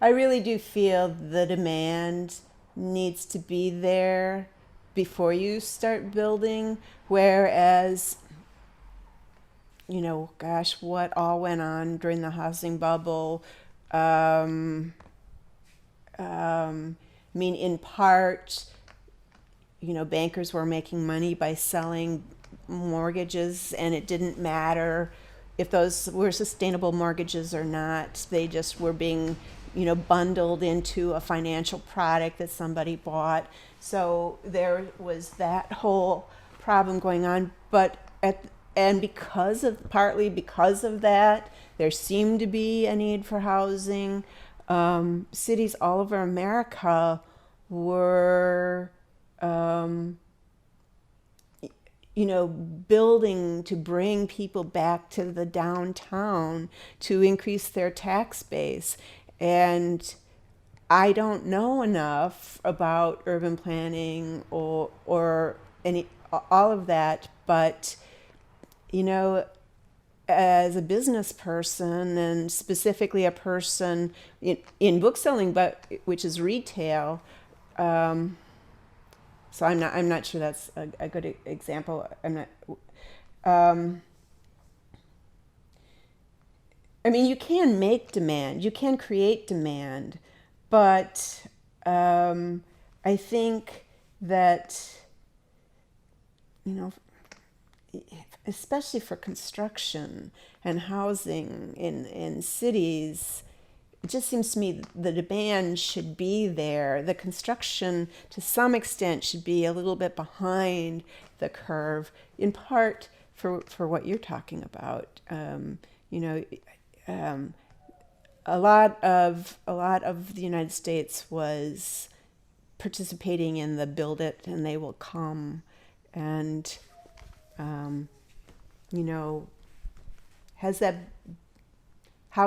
I really do feel the demand needs to be there before you start building, whereas, you know, gosh, what all went on during the housing bubble. I mean, in part, you know, bankers were making money by selling mortgages, and it didn't matter if those were sustainable mortgages or not. They just were being, you know, bundled into a financial product that somebody bought. So there was that whole problem going on. But partly because of that, there seemed to be a need for housing. Cities all over America were, you know, building to bring people back to the downtown to increase their tax base. And I don't know enough about urban planning or any all of that. But, you know, as a business person, and specifically a person in bookselling, but which is retail, so I'm not sure that's a good example. I'm not. I mean, you can make demand, you can create demand, but I think that, you know, especially for construction and housing in cities, it just seems to me the demand should be there. The construction, to some extent, should be a little bit behind the curve, in part for what you're talking about. You know, a lot of the United States was participating in the build it and they will come, and you know, how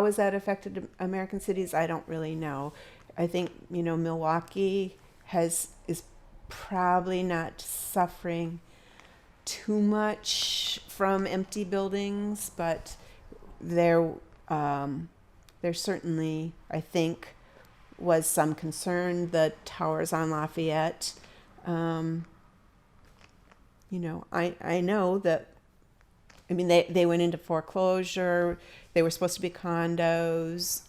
has that affected American cities? I don't really know. I think, you know, Milwaukee is probably not suffering too much from empty buildings, but there certainly, I think, was some concern. The towers on Lafayette, you know, I know that, I mean, they went into foreclosure. They were supposed to be condos.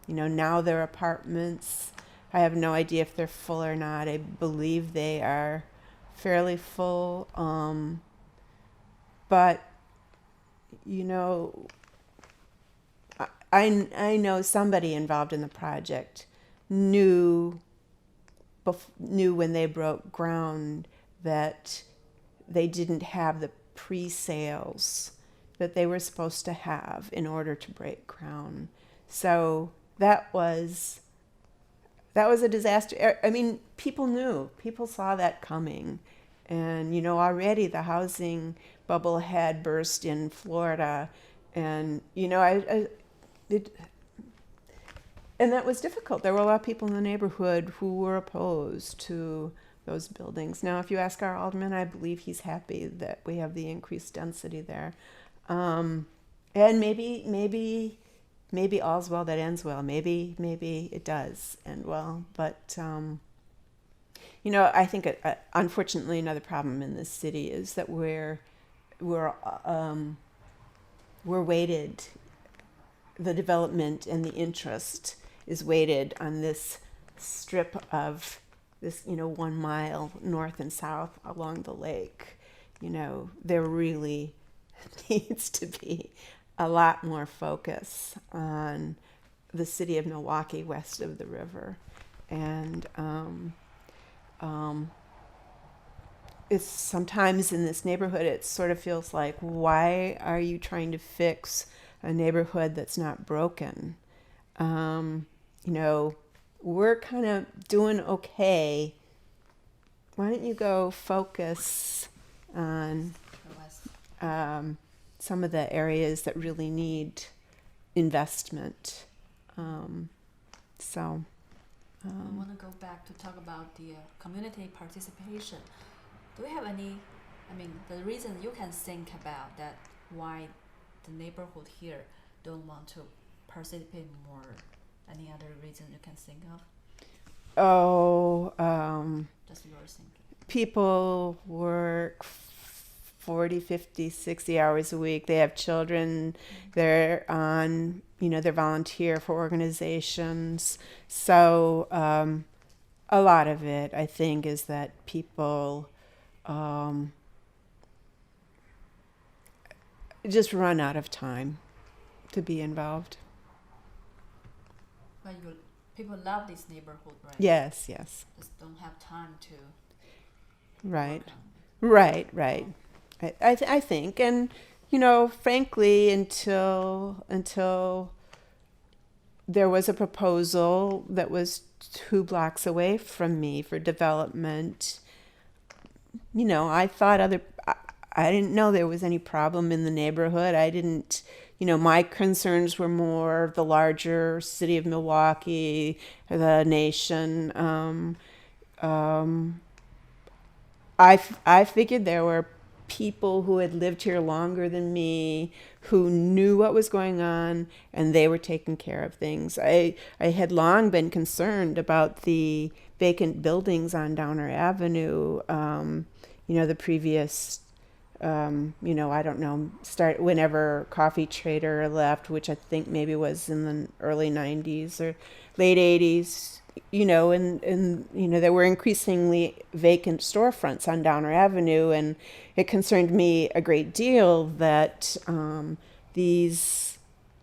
You know, now they're apartments. I have no idea if they're full or not. I believe they are fairly full. But, you know, I know somebody involved in the project knew when they broke ground that they didn't have the pre-sales that they were supposed to have in order to break ground. So that was a disaster. I mean, people knew, people saw that coming. And, you know, already the housing bubble had burst in Florida. And, you know, and that was difficult. There were a lot of people in the neighborhood who were opposed to those buildings. Now, if you ask our alderman, I believe he's happy that we have the increased density there. And maybe all's well that ends well. Maybe it does end well. But, you know, I think unfortunately another problem in this city is that we're weighted. The development and the interest is weighted on this strip of this, you know, 1 mile north and south along the lake. You know, there really needs to be a lot more focus on the city of Milwaukee west of the river. And it's sometimes in this neighborhood, it sort of feels like, why are you trying to fix a neighborhood that's not broken? You know, we're kind of doing okay. Why don't you go focus on some of the areas that really need investment? I want to go back to talk about the community participation. Do we have any, I mean, the reason you can think about that, why the neighborhood here don't want to participate more? Any other reason you can think of? Just your thinking. People work 40, 50, 60 hours a week. They have children. They're on, you know, they're volunteer for organizations. So a lot of it, I think, is that people just run out of time to be involved. But people love this neighborhood, right? Yes. Just don't have time to. Right. Work on it. I think, and you know, frankly, until there was a proposal that was 2 blocks away from me for development, you know, I didn't know there was any problem in the neighborhood. I didn't, you know, my concerns were more the larger city of Milwaukee, the nation. I figured there were people who had lived here longer than me who knew what was going on, and they were taking care of things. I had long been concerned about the vacant buildings on Downer Avenue. The previous, I don't know, whenever Coffee Trader left, which I think maybe was in the early 90s or late 80s. And there were increasingly vacant storefronts on Downer Avenue, and it concerned me a great deal that this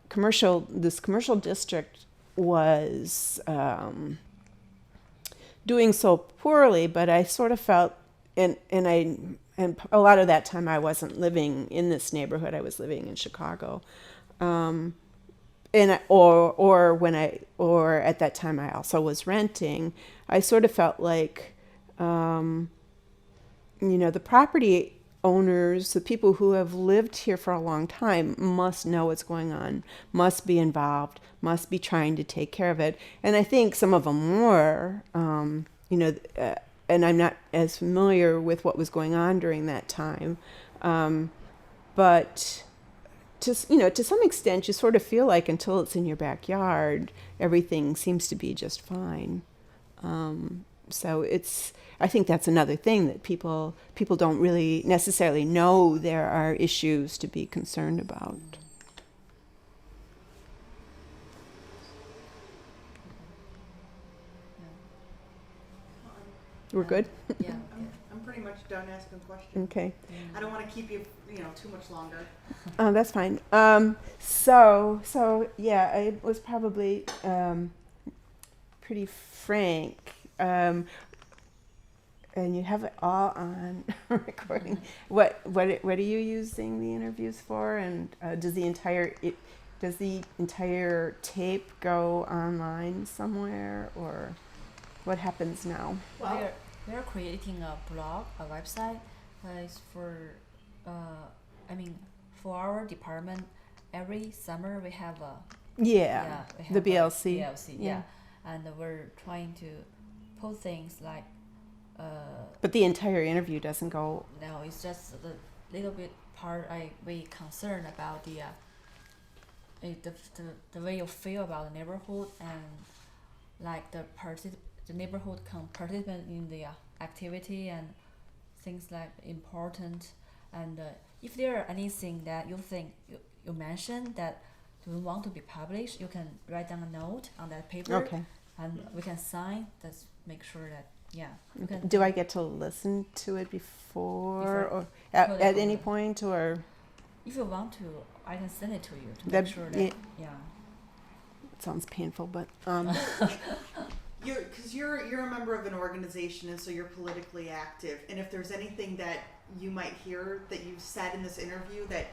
commercial district was doing so poorly. But I sort of felt, and a lot of that time I wasn't living in this neighborhood. I was living in Chicago. Or at that time I also was renting. I sort of felt like, the property owners, the people who have lived here for a long time, must know what's going on, must be involved, must be trying to take care of it. And I think some of them were, and I'm not as familiar with what was going on during that time, but to some extent, you sort of feel like until it's in your backyard, everything seems to be just fine. So I think that's another thing that people don't really necessarily know there are issues to be concerned about. We're good? Yeah. I'm pretty much done asking questions. Okay. I don't want to keep you, too much longer. Oh, that's fine. So yeah, I was probably pretty frank. And you have it all on recording. What are you using the interviews for? And does the entire tape go online somewhere, or what happens now? Well, we're creating a blog, a website. It's for, for our department. Every summer we have we have the BLC. Yeah. And we're trying to put things like. But the entire interview doesn't go. No, it's just the little bit part we concerned about the way you feel about the neighborhood, and like the neighborhood can participate in the activity and things like important. And if there are anything that you think you mentioned that you want to be published, you can write down a note on that paper. Okay. And we can sign. Just make sure that. Yeah. Do I get to listen to it before or at any point, or? If you want to, I can send it to you to That, make sure that. Yeah. It sounds painful, but. You're a member of an organization, and so you're politically active. And if there's anything that you might hear that you've said in this interview that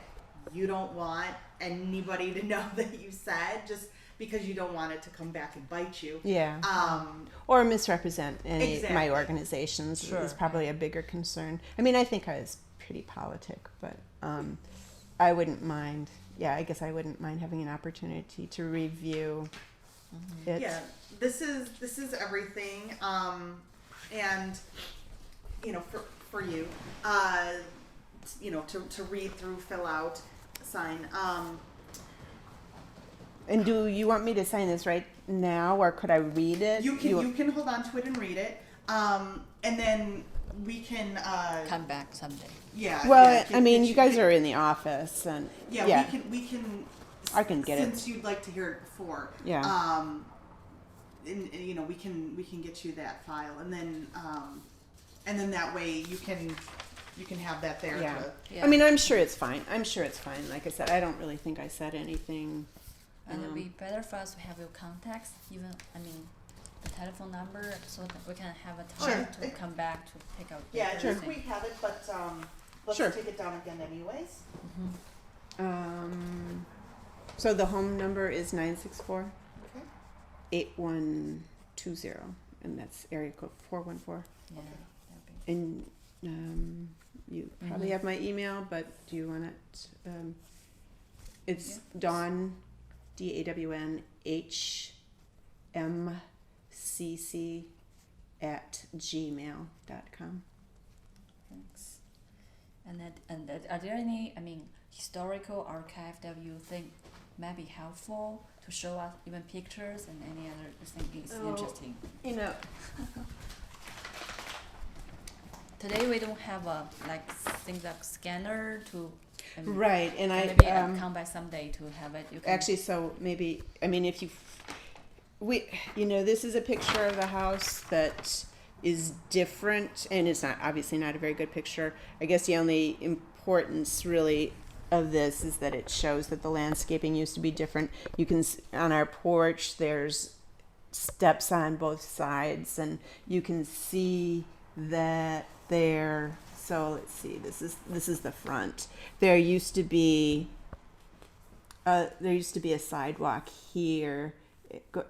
you don't want anybody to know that you said, just because you don't want it to come back and bite you. Yeah. Or misrepresent my organizations Sure. is probably a bigger concern. I mean, I think I was pretty politic, but I wouldn't mind. Yeah, I guess I wouldn't mind having an opportunity to review it. Yeah, this is everything, and for you, to read through, fill out, sign. And do you want me to sign this right now, or could I read it? You can hold on to it and read it, and then we can Come back someday. Yeah. Well, you guys are in the office, and we can. I can get since you'd like to hear it before. Yeah. And we can get you that file, and then that way you can have that there. Yeah. Yeah. I mean, I'm sure it's fine. Like I said, I don't really think I said anything. And it'll be better for us to have your contacts, even the telephone number, so that we can have a time to come back to pick out. Yeah, everything. just we have it, but let's take it down again anyways. So the home number is 964 Okay. 8120, and that's area code 414. Yeah. Okay. that'd be- And you probably have my email, but do you want it? It's Dawn, DAWNHMCC @gmail.com. Thanks. Are there any, historical archive that you think might be helpful to show us, even pictures and any other thing is interesting? Today we don't have things like scanner to. Right, and maybe come by someday to have it. You can actually, so maybe if this is a picture of a house that is different, and it's obviously not a very good picture. I guess the only importance really of this is that it shows that the landscaping used to be different. You can on our porch there's steps on both sides, and you can see that there. So let's see. This is the front. There used to be a sidewalk here,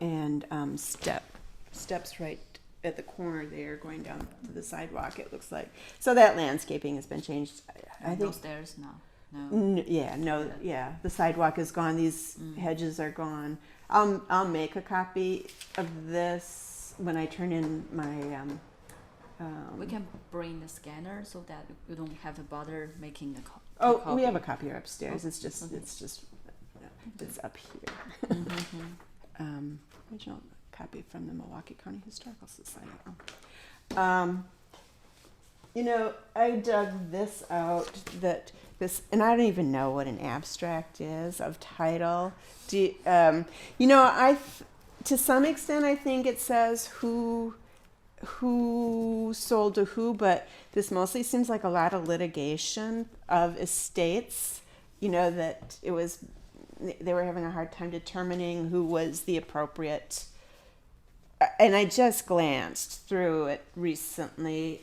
and steps right at the corner there, going down to the sidewalk. It looks like so that landscaping has been changed. I think no stairs now. No. The sidewalk is gone. These hedges are gone. I'll make a copy of this when I turn in my. We can bring the scanner so that you don't have to bother making the copy. We have a copier upstairs. It's just it's up here. Original copy from the Milwaukee County Historical Society. I dug this out. And I don't even know what an abstract is of title. To some extent, I think it says who sold to who, but this mostly seems like a lot of litigation of estates, that they were having a hard time determining who was the appropriate, and I just glanced through it recently.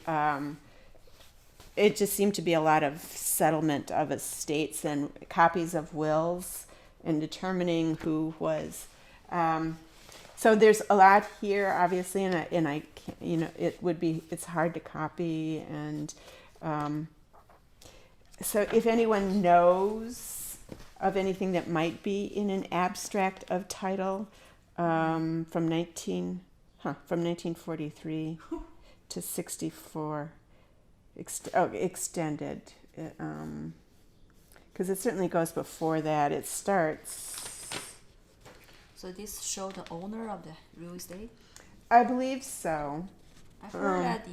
It just seemed to be a lot of settlement of estates and copies of wills and determining who was, so there's a lot here, obviously, and I can't, it's hard to copy, and so if anyone knows of anything that might be in an abstract of title from 1943 to 64, extended, because it certainly goes before that. It starts. So this show the owner of the real estate? I believe so. I've heard that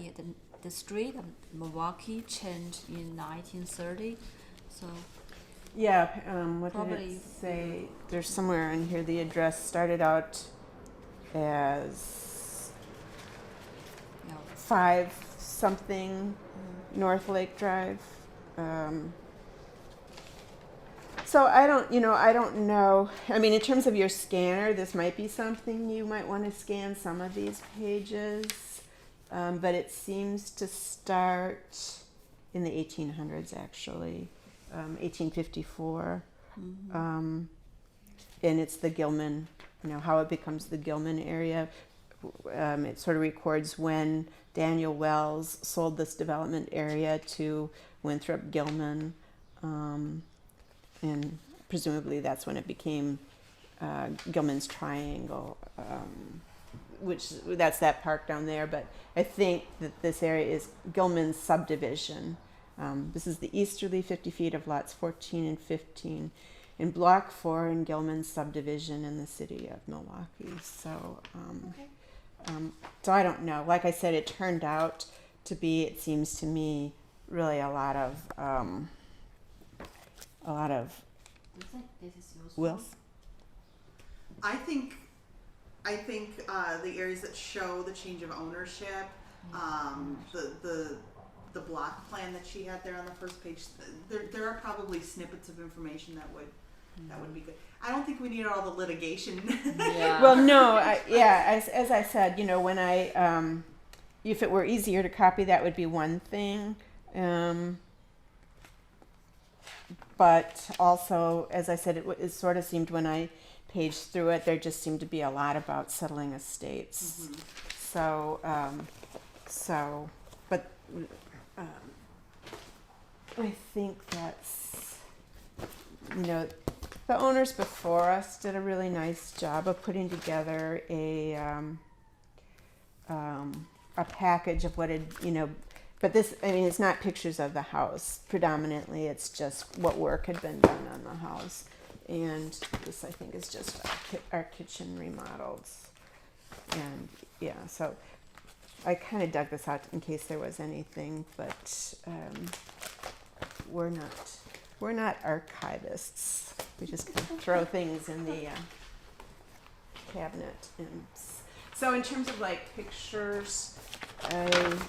the street of Milwaukee changed in 1930. So yeah, what probably did it say? There's somewhere in here the address started out as 5 something North Lake Drive. So I don't know. In terms of your scanner, this might be something you might want to scan some of these pages, but it seems to start in the 1800s, actually, 1854, and it's the Gilman, how it becomes the Gilman area. It sort of records when Daniel Wells sold this development area to Winthrop Gilman. And presumably that's when it became Gilman's Triangle, that's that park down there. But I think that this area is Gilman's subdivision. This is the easterly 50 feet of lots 14 and 15 in Block 4 in Gilman's subdivision in the city of Milwaukee. So, so I don't know. Like I said, it turned out to be, it seems to me, really a lot of Do you think this is useful? wills. I think the areas that show the change of ownership, the block plan that she had there on the first page, there are probably snippets of information that would be good. I don't think we need all the litigation. Yeah. Well, no, as I said, when if it were easier to copy, that would be one thing. But also, as I said, it sort of seemed when I paged through it, there just seemed to be a lot about settling estates. Mm-hmm. But I think that's, the owners before us did a really nice job of putting together a package of what had, But this, I mean, it's not pictures of the house. Predominantly, it's just what work had been done on the house. And this, I think, is just our kitchen remodeled. And yeah, so I kind of dug this out in case there was anything, but we're not archivists. We just kind of throw things in the cabinet. And so in terms of like pictures, and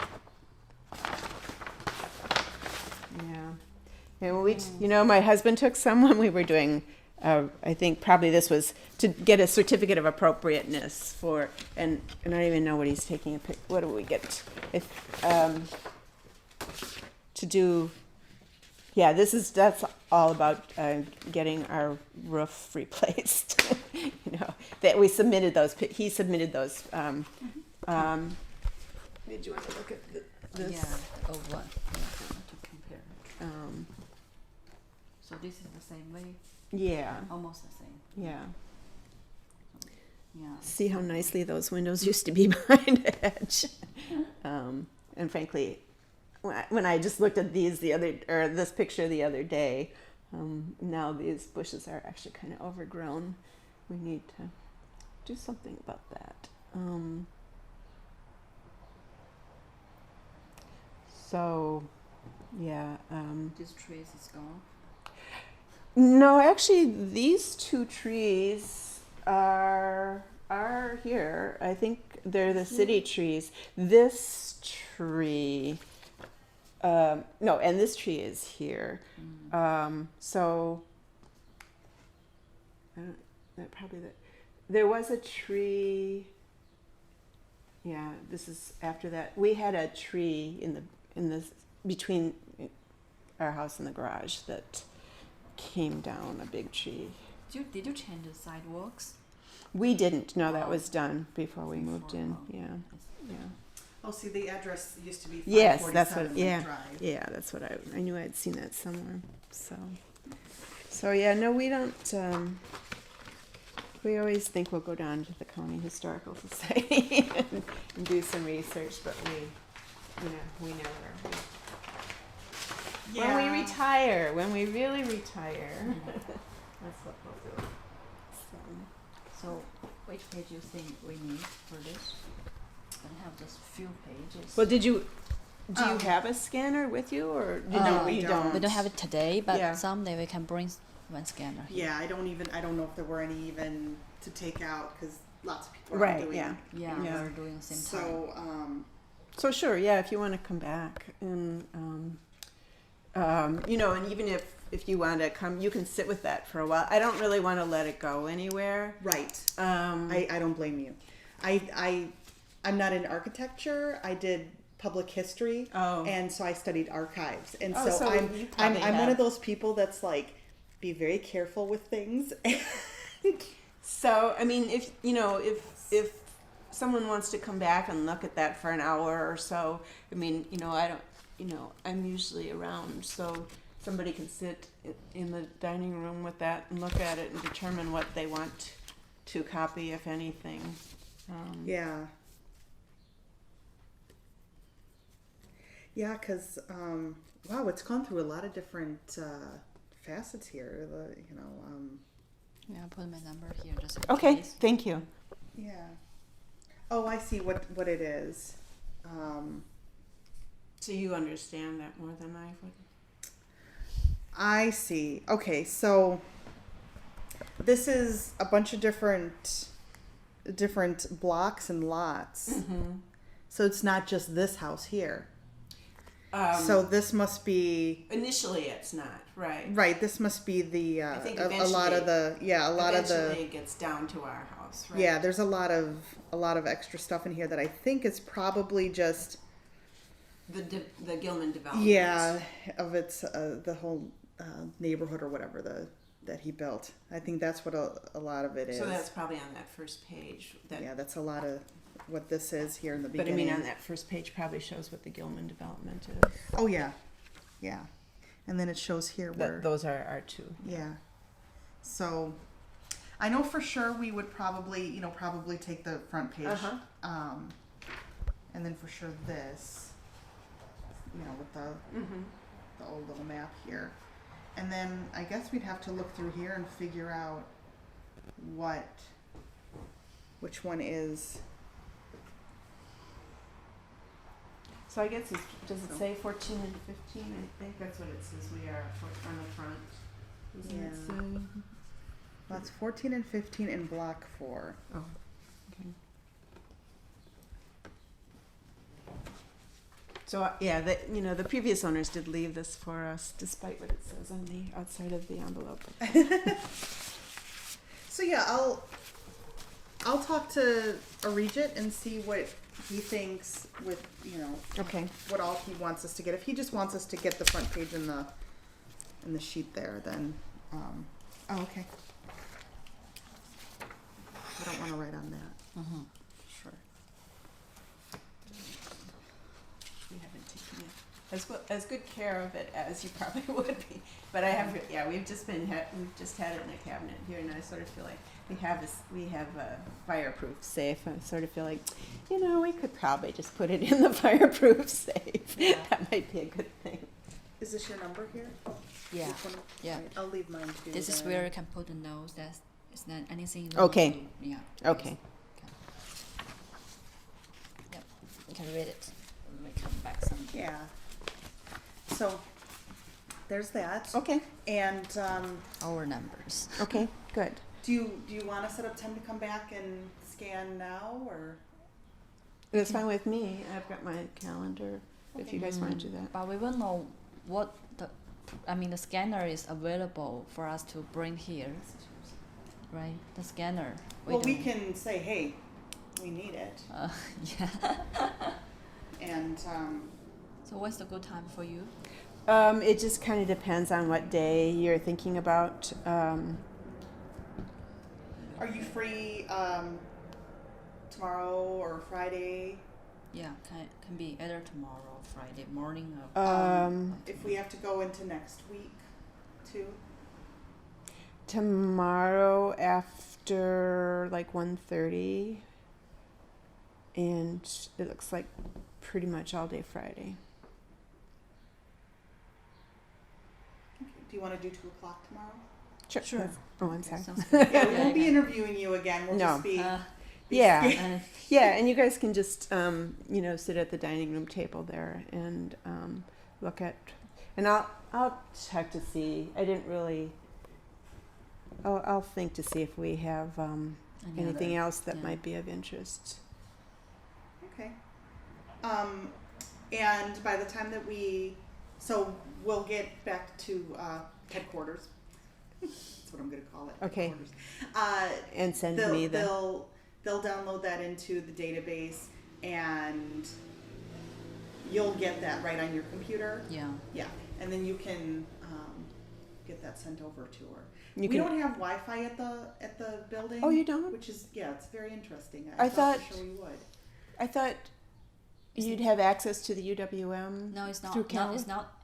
we, my husband took some when we were doing, I think probably this was to get a certificate of appropriateness for, and I don't even know what he's taking a pic. What do we get? If to do, yeah, that's all about getting our roof replaced. That we submitted those. He submitted those. Did you want to look at this? Yeah. Oh, what? To compare. So this is the same way. Yeah. Almost the same. Yeah. Yeah. See how nicely those windows used to be behind a hedge. And frankly, when I just looked at this picture the other day, now these bushes are actually kind of overgrown. We need to do something about that. So, yeah. This trees is gone. No, actually, these two trees are here. I think they're the city trees. This tree, no, and this tree is here. So, there was a tree. Yeah, this is after that. We had a tree in the between our house and the garage that came down, a big tree. Did you change the sidewalks? We didn't. No, that was done before we moved in. Yeah. Oh, see, the address used to be 547 Yes, that's what. Lake Drive. Yeah, that's what I knew. I'd seen that somewhere. So yeah. No, we don't. We always think we'll go down to the County Historical Society and do some research, but we never. Yeah. When we really retire, that's what we'll do. So, which page you think we need for this? I have just few pages. Well, do you have a scanner with you, or No, we you don't. We don't have it today, but Yeah. someday we can bring one scanner here. Yeah, I don't know if there were any even to take out because lots of people are Right, doing yeah. Yeah, Yeah. we're doing the same time. So, So sure, yeah. If you want to come back, and and even if you want to come, you can sit with that for a while. I don't really want to let it go anywhere. right. I I don't blame you. I'm not in architecture. I did public history, and so I studied archives, and Oh, so so I'm you I'm probably one have- of those people that's like, be very careful with things. So I mean, if someone wants to come back and look at that for an hour or so, I mean, I don't, I'm usually around, so somebody can sit in the dining room with that and look at it and determine what they want to copy, if anything. Yeah. Yeah, because, wow, it's gone through a lot of different facets here. Yeah, I'll put my number here just in Okay, case. thank you. Yeah. Oh, I see what it is. So you understand that more than I would? I see. Okay, so this is a bunch of different blocks and lots. Mm-hmm. So it's not just this house here. So this must be Initially, it's not, right? right. This must be the I think a lot of the Eventually, it gets down to our house, right? yeah. There's a lot of extra stuff in here that I think is probably just The Gilman development. yeah of its the whole neighborhood or whatever that he built. I think that's what a lot of it is. So that's probably on that first page. Yeah, that's a lot of what this is here in the But I beginning. mean, on that first page probably shows what the Gilman development is. Oh yeah, yeah, and then it shows here where Those are our two. yeah. So I know for sure we would probably take the front page, Uh-huh. and then for sure this. with the old little map here. And then I guess we'd have to look through here and figure out which one is. So I guess does it say 14 and 15? I think that's what it says we are on the front. Doesn't it say? Well, it's 14 and 15 in block 4. Oh, okay. So yeah, the previous owners did leave this for us, despite what it says on the outside of the envelope. So yeah, I'll talk to Arijit and see what he thinks with Okay. what all he wants us to get. If he just wants us to get the front page in the sheet there, then okay. I don't want to write on that. Sure. We haven't taken as good care of it as you probably would be, but we've just had it in a cabinet here, and I sort of feel like we have a fireproof safe. I sort of feel like, we could probably just put it in the fireproof safe. Yeah. That might be a good thing. Is this your number here? Yeah. This one? Yeah. Right, I'll leave mine too. This is then. where you can put the notes. It's not anything. Okay. Yeah. Okay. Yep. You can read it. When we come back some. Yeah. So there's that. Okay. And Our numbers. Okay. Good. do you want to set up time to come back and scan now, or? It's fine with me. I've got my calendar. If you guys want to do that. But we will know what the scanner is available for us to bring here, right? The scanner. We don't- can say, hey, we need it, Yeah. and So what's the good time for you? It just kind of depends on what day you're thinking about. are you free tomorrow or Friday? Yeah, can be either tomorrow, Friday morning, or If we have to go into next week, too. Tomorrow after like 1:30, and it looks like pretty much all day Friday. Do you want to do 2 o'clock tomorrow? Sure. That's- Oh, I'm sorry. Sounds good. Yeah, we won't be interviewing you again. We'll No. just be. Yeah. Yeah, and you guys can just sit at the dining room table there and look at, and I'll check to see. I didn't really. I'll think to see if we have anything else that yeah. might be of interest. Okay. And by the time that we'll get back to headquarters. That's what I'm going to call it. Okay. Headquarters. And send they'll, me the. They'll download that into the database, and you'll get that right on your computer. Yeah. Yeah, and then you can get that sent over to her. You We can- don't have Wi-Fi at the building. Oh, you don't? Which is it's very interesting. I thought- for sure we would. I thought you'd have access to the UWM. No, it's not. Through No, Calendar? it's not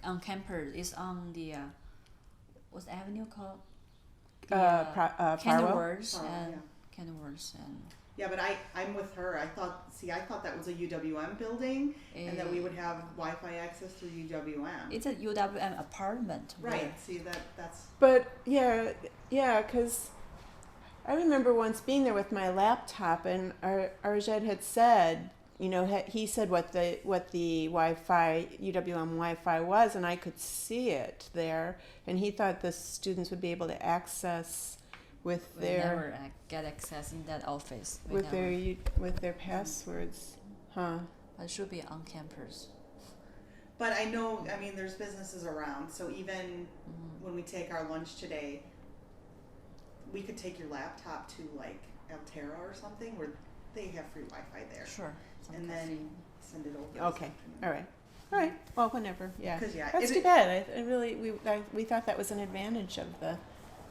on campus. It's on the what's the avenue called? Farwell? Kenilworth Farwell, and yeah. Kenilworth and. Yeah, but I'm with her. I thought that was a UWM building, and that we would have Wi-Fi access through UWM. It's a UWM apartment. Right. See that's. But yeah, because I remember once being there with my laptop, and Arjed had said, he said what the Wi-Fi, UWM Wi-Fi was, and I could see it there, and he thought the students would be able to access with We their never get access in that office. We never. with their passwords, huh? But it should be on campus. But I know. I mean, there's businesses around, so even when we take our lunch today, we could take your laptop to like Altera or something where they have free Wi-Fi there. Sure. And then send it over. Okay, all right. Well, whenever, yeah. 'Cause, yeah, That's too bad. We thought that was an advantage of the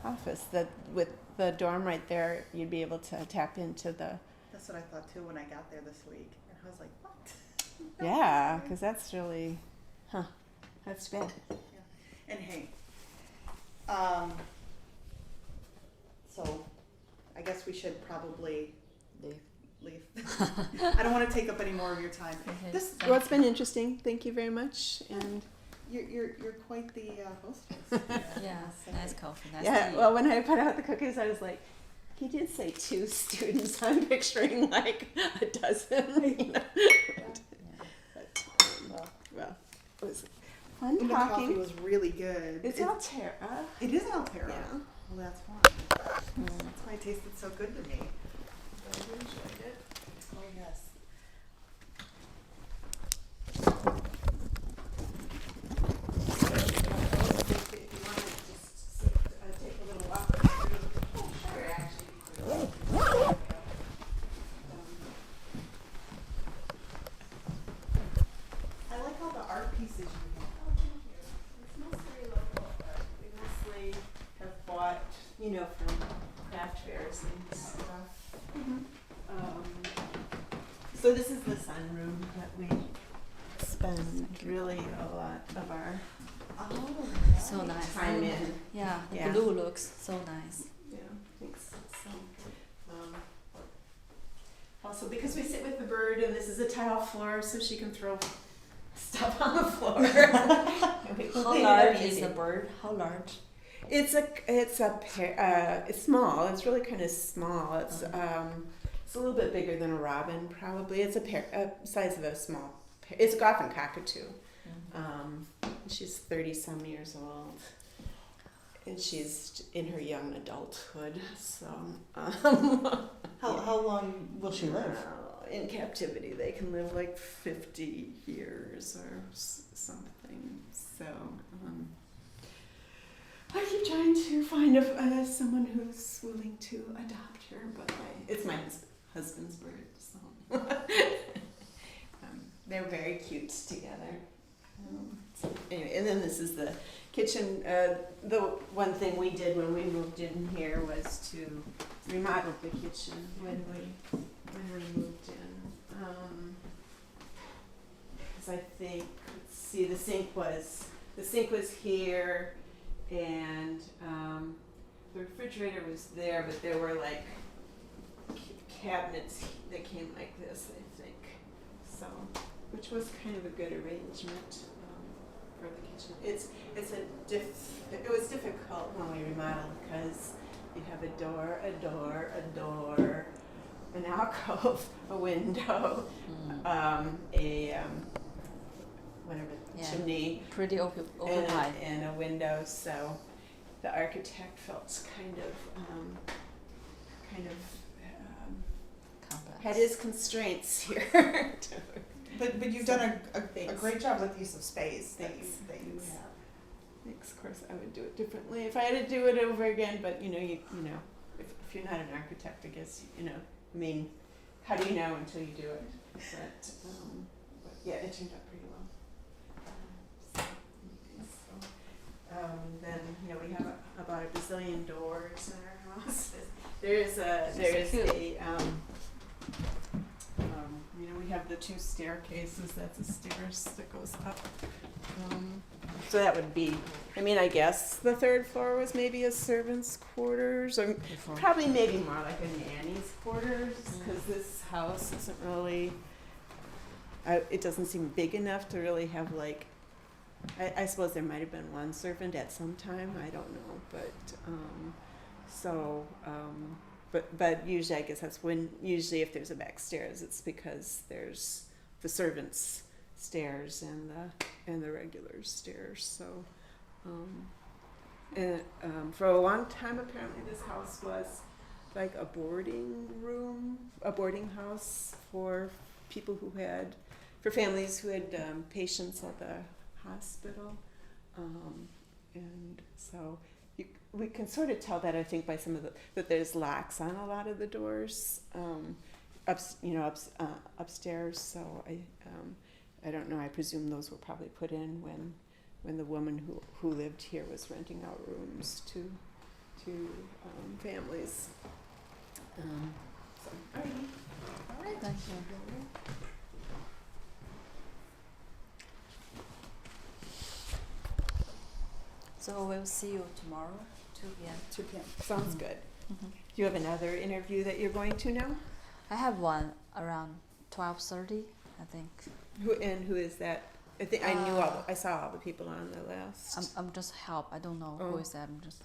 office, that with the dorm right there, you'd be able to tap into the. That's what I thought too when I got there this week, and I was like, what? Yeah, because that's really, that's too bad. Yeah. And hey, so I guess we should probably Leave. leave. I don't want to take up any more of your time. Okay. This Well, it's been interesting. Thank you very much. And you're quite the hostess. Yeah, nice coffee, nice yeah, tea. well, when I put out the cookies, I was like, he did say 2 students. I'm picturing like a dozen. You know? Well, it was fun And the coffee talking. was really good. It's Altera. It is Altera. Yeah. Well, that's why. That's why it tasted so good to me. I really enjoyed it. Oh yes. If you want to just take a little walk through. Oh, sure, actually. I like all the art pieces you have. Oh, thank you. It's mostly local art. We mostly have bought, you know, from craft fairs and stuff. So this is the sunroom that we spend really a lot of our So nice. time in. Yeah, the Yeah. blue looks so nice. Yeah, thanks. So, also because we sit with the bird and this is a tile floor, so she can throw stuff on the floor. And we How clean it up large is easy. the bird? How large? It's small. It's really kind of small. It's a little bit bigger than a robin, probably. It's a size of a small. It's a Goffin cockatoo. She's 30-some years old, and she's in her young adulthood. So, How long will she live? in captivity, they can live like 50 years or something. So, I keep trying to find someone who's willing to adopt her, but it's my husband's bird, so they're very cute together. So anyway, and then this is the kitchen. The one thing we did when we moved in here was to remodel the kitchen when we moved in. Because I think, let's see, the sink was here, and the refrigerator was there, but there were like cabinets that came like this, I think. So, which was kind of a good arrangement for the kitchen. It was difficult when we remodeled because you have a door, an alcove, a window, chimney, Pretty occupied. and a window. So the architect felt kind of Complex. had his constraints here. But you've done a great job with the use of space that you have. Thanks. Of course, I would do it differently if I had to do it over again. But you know, if you're not an architect, I guess I mean, how do you know until you do it? But yeah, it turned out pretty well. Then we have about a bazillion doors in our house. There's we have the 2 staircases. That's a stairs that goes up. So that would be, I guess the 3rd floor was maybe a servant's quarters, or probably maybe more like a nanny's quarters, because this house isn't really, it doesn't seem big enough to really have like, I suppose there might have been one servant at some time, I don't know, but usually I guess that's usually if there's a back stairs, it's because there's the servants' stairs and the regular stairs. So, for a long time, apparently this house was like a boarding house for families who had patients at the hospital, and so. We can sort of tell that, I think, by some of that there's locks on a lot of the doors upstairs. So I don't know. I presume those were probably put in when the woman who lived here was renting out rooms to families. All right. Thank you. So we'll see you tomorrow, 2 p.m. 2 p.m. Sounds good. Do you have another interview that you're going to now? I have one around 12:30, I think. Who is that? I think I knew I saw all the people on the list. I'm just help. I don't know who is that. I'm just.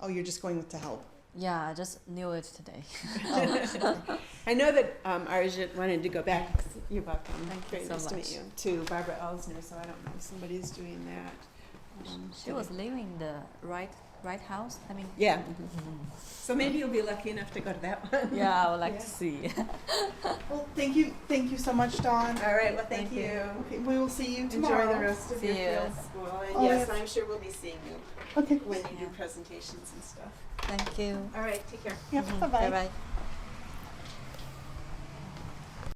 Oh, you're just going to help. Yeah, I just knew it today. I know that Arjit wanted to go back. You're welcome. Thank you Very so nice to much. meet you. To Barbara Elsner, so I don't know if somebody's doing that. She was living the right house. I mean. Yeah. So maybe you'll be lucky enough to go to that one. Yeah, I would like to see. Well, thank you so much, Dawn. All right. Well, thank you. Okay, we will see you tomorrow. Enjoy the rest of See your you. field school. And Oh, yes, yes. I'm sure we'll be seeing you Okay. when you do Yeah. presentations and stuff. Thank you. All right. Take care. Yeah. Bye bye. Bye bye.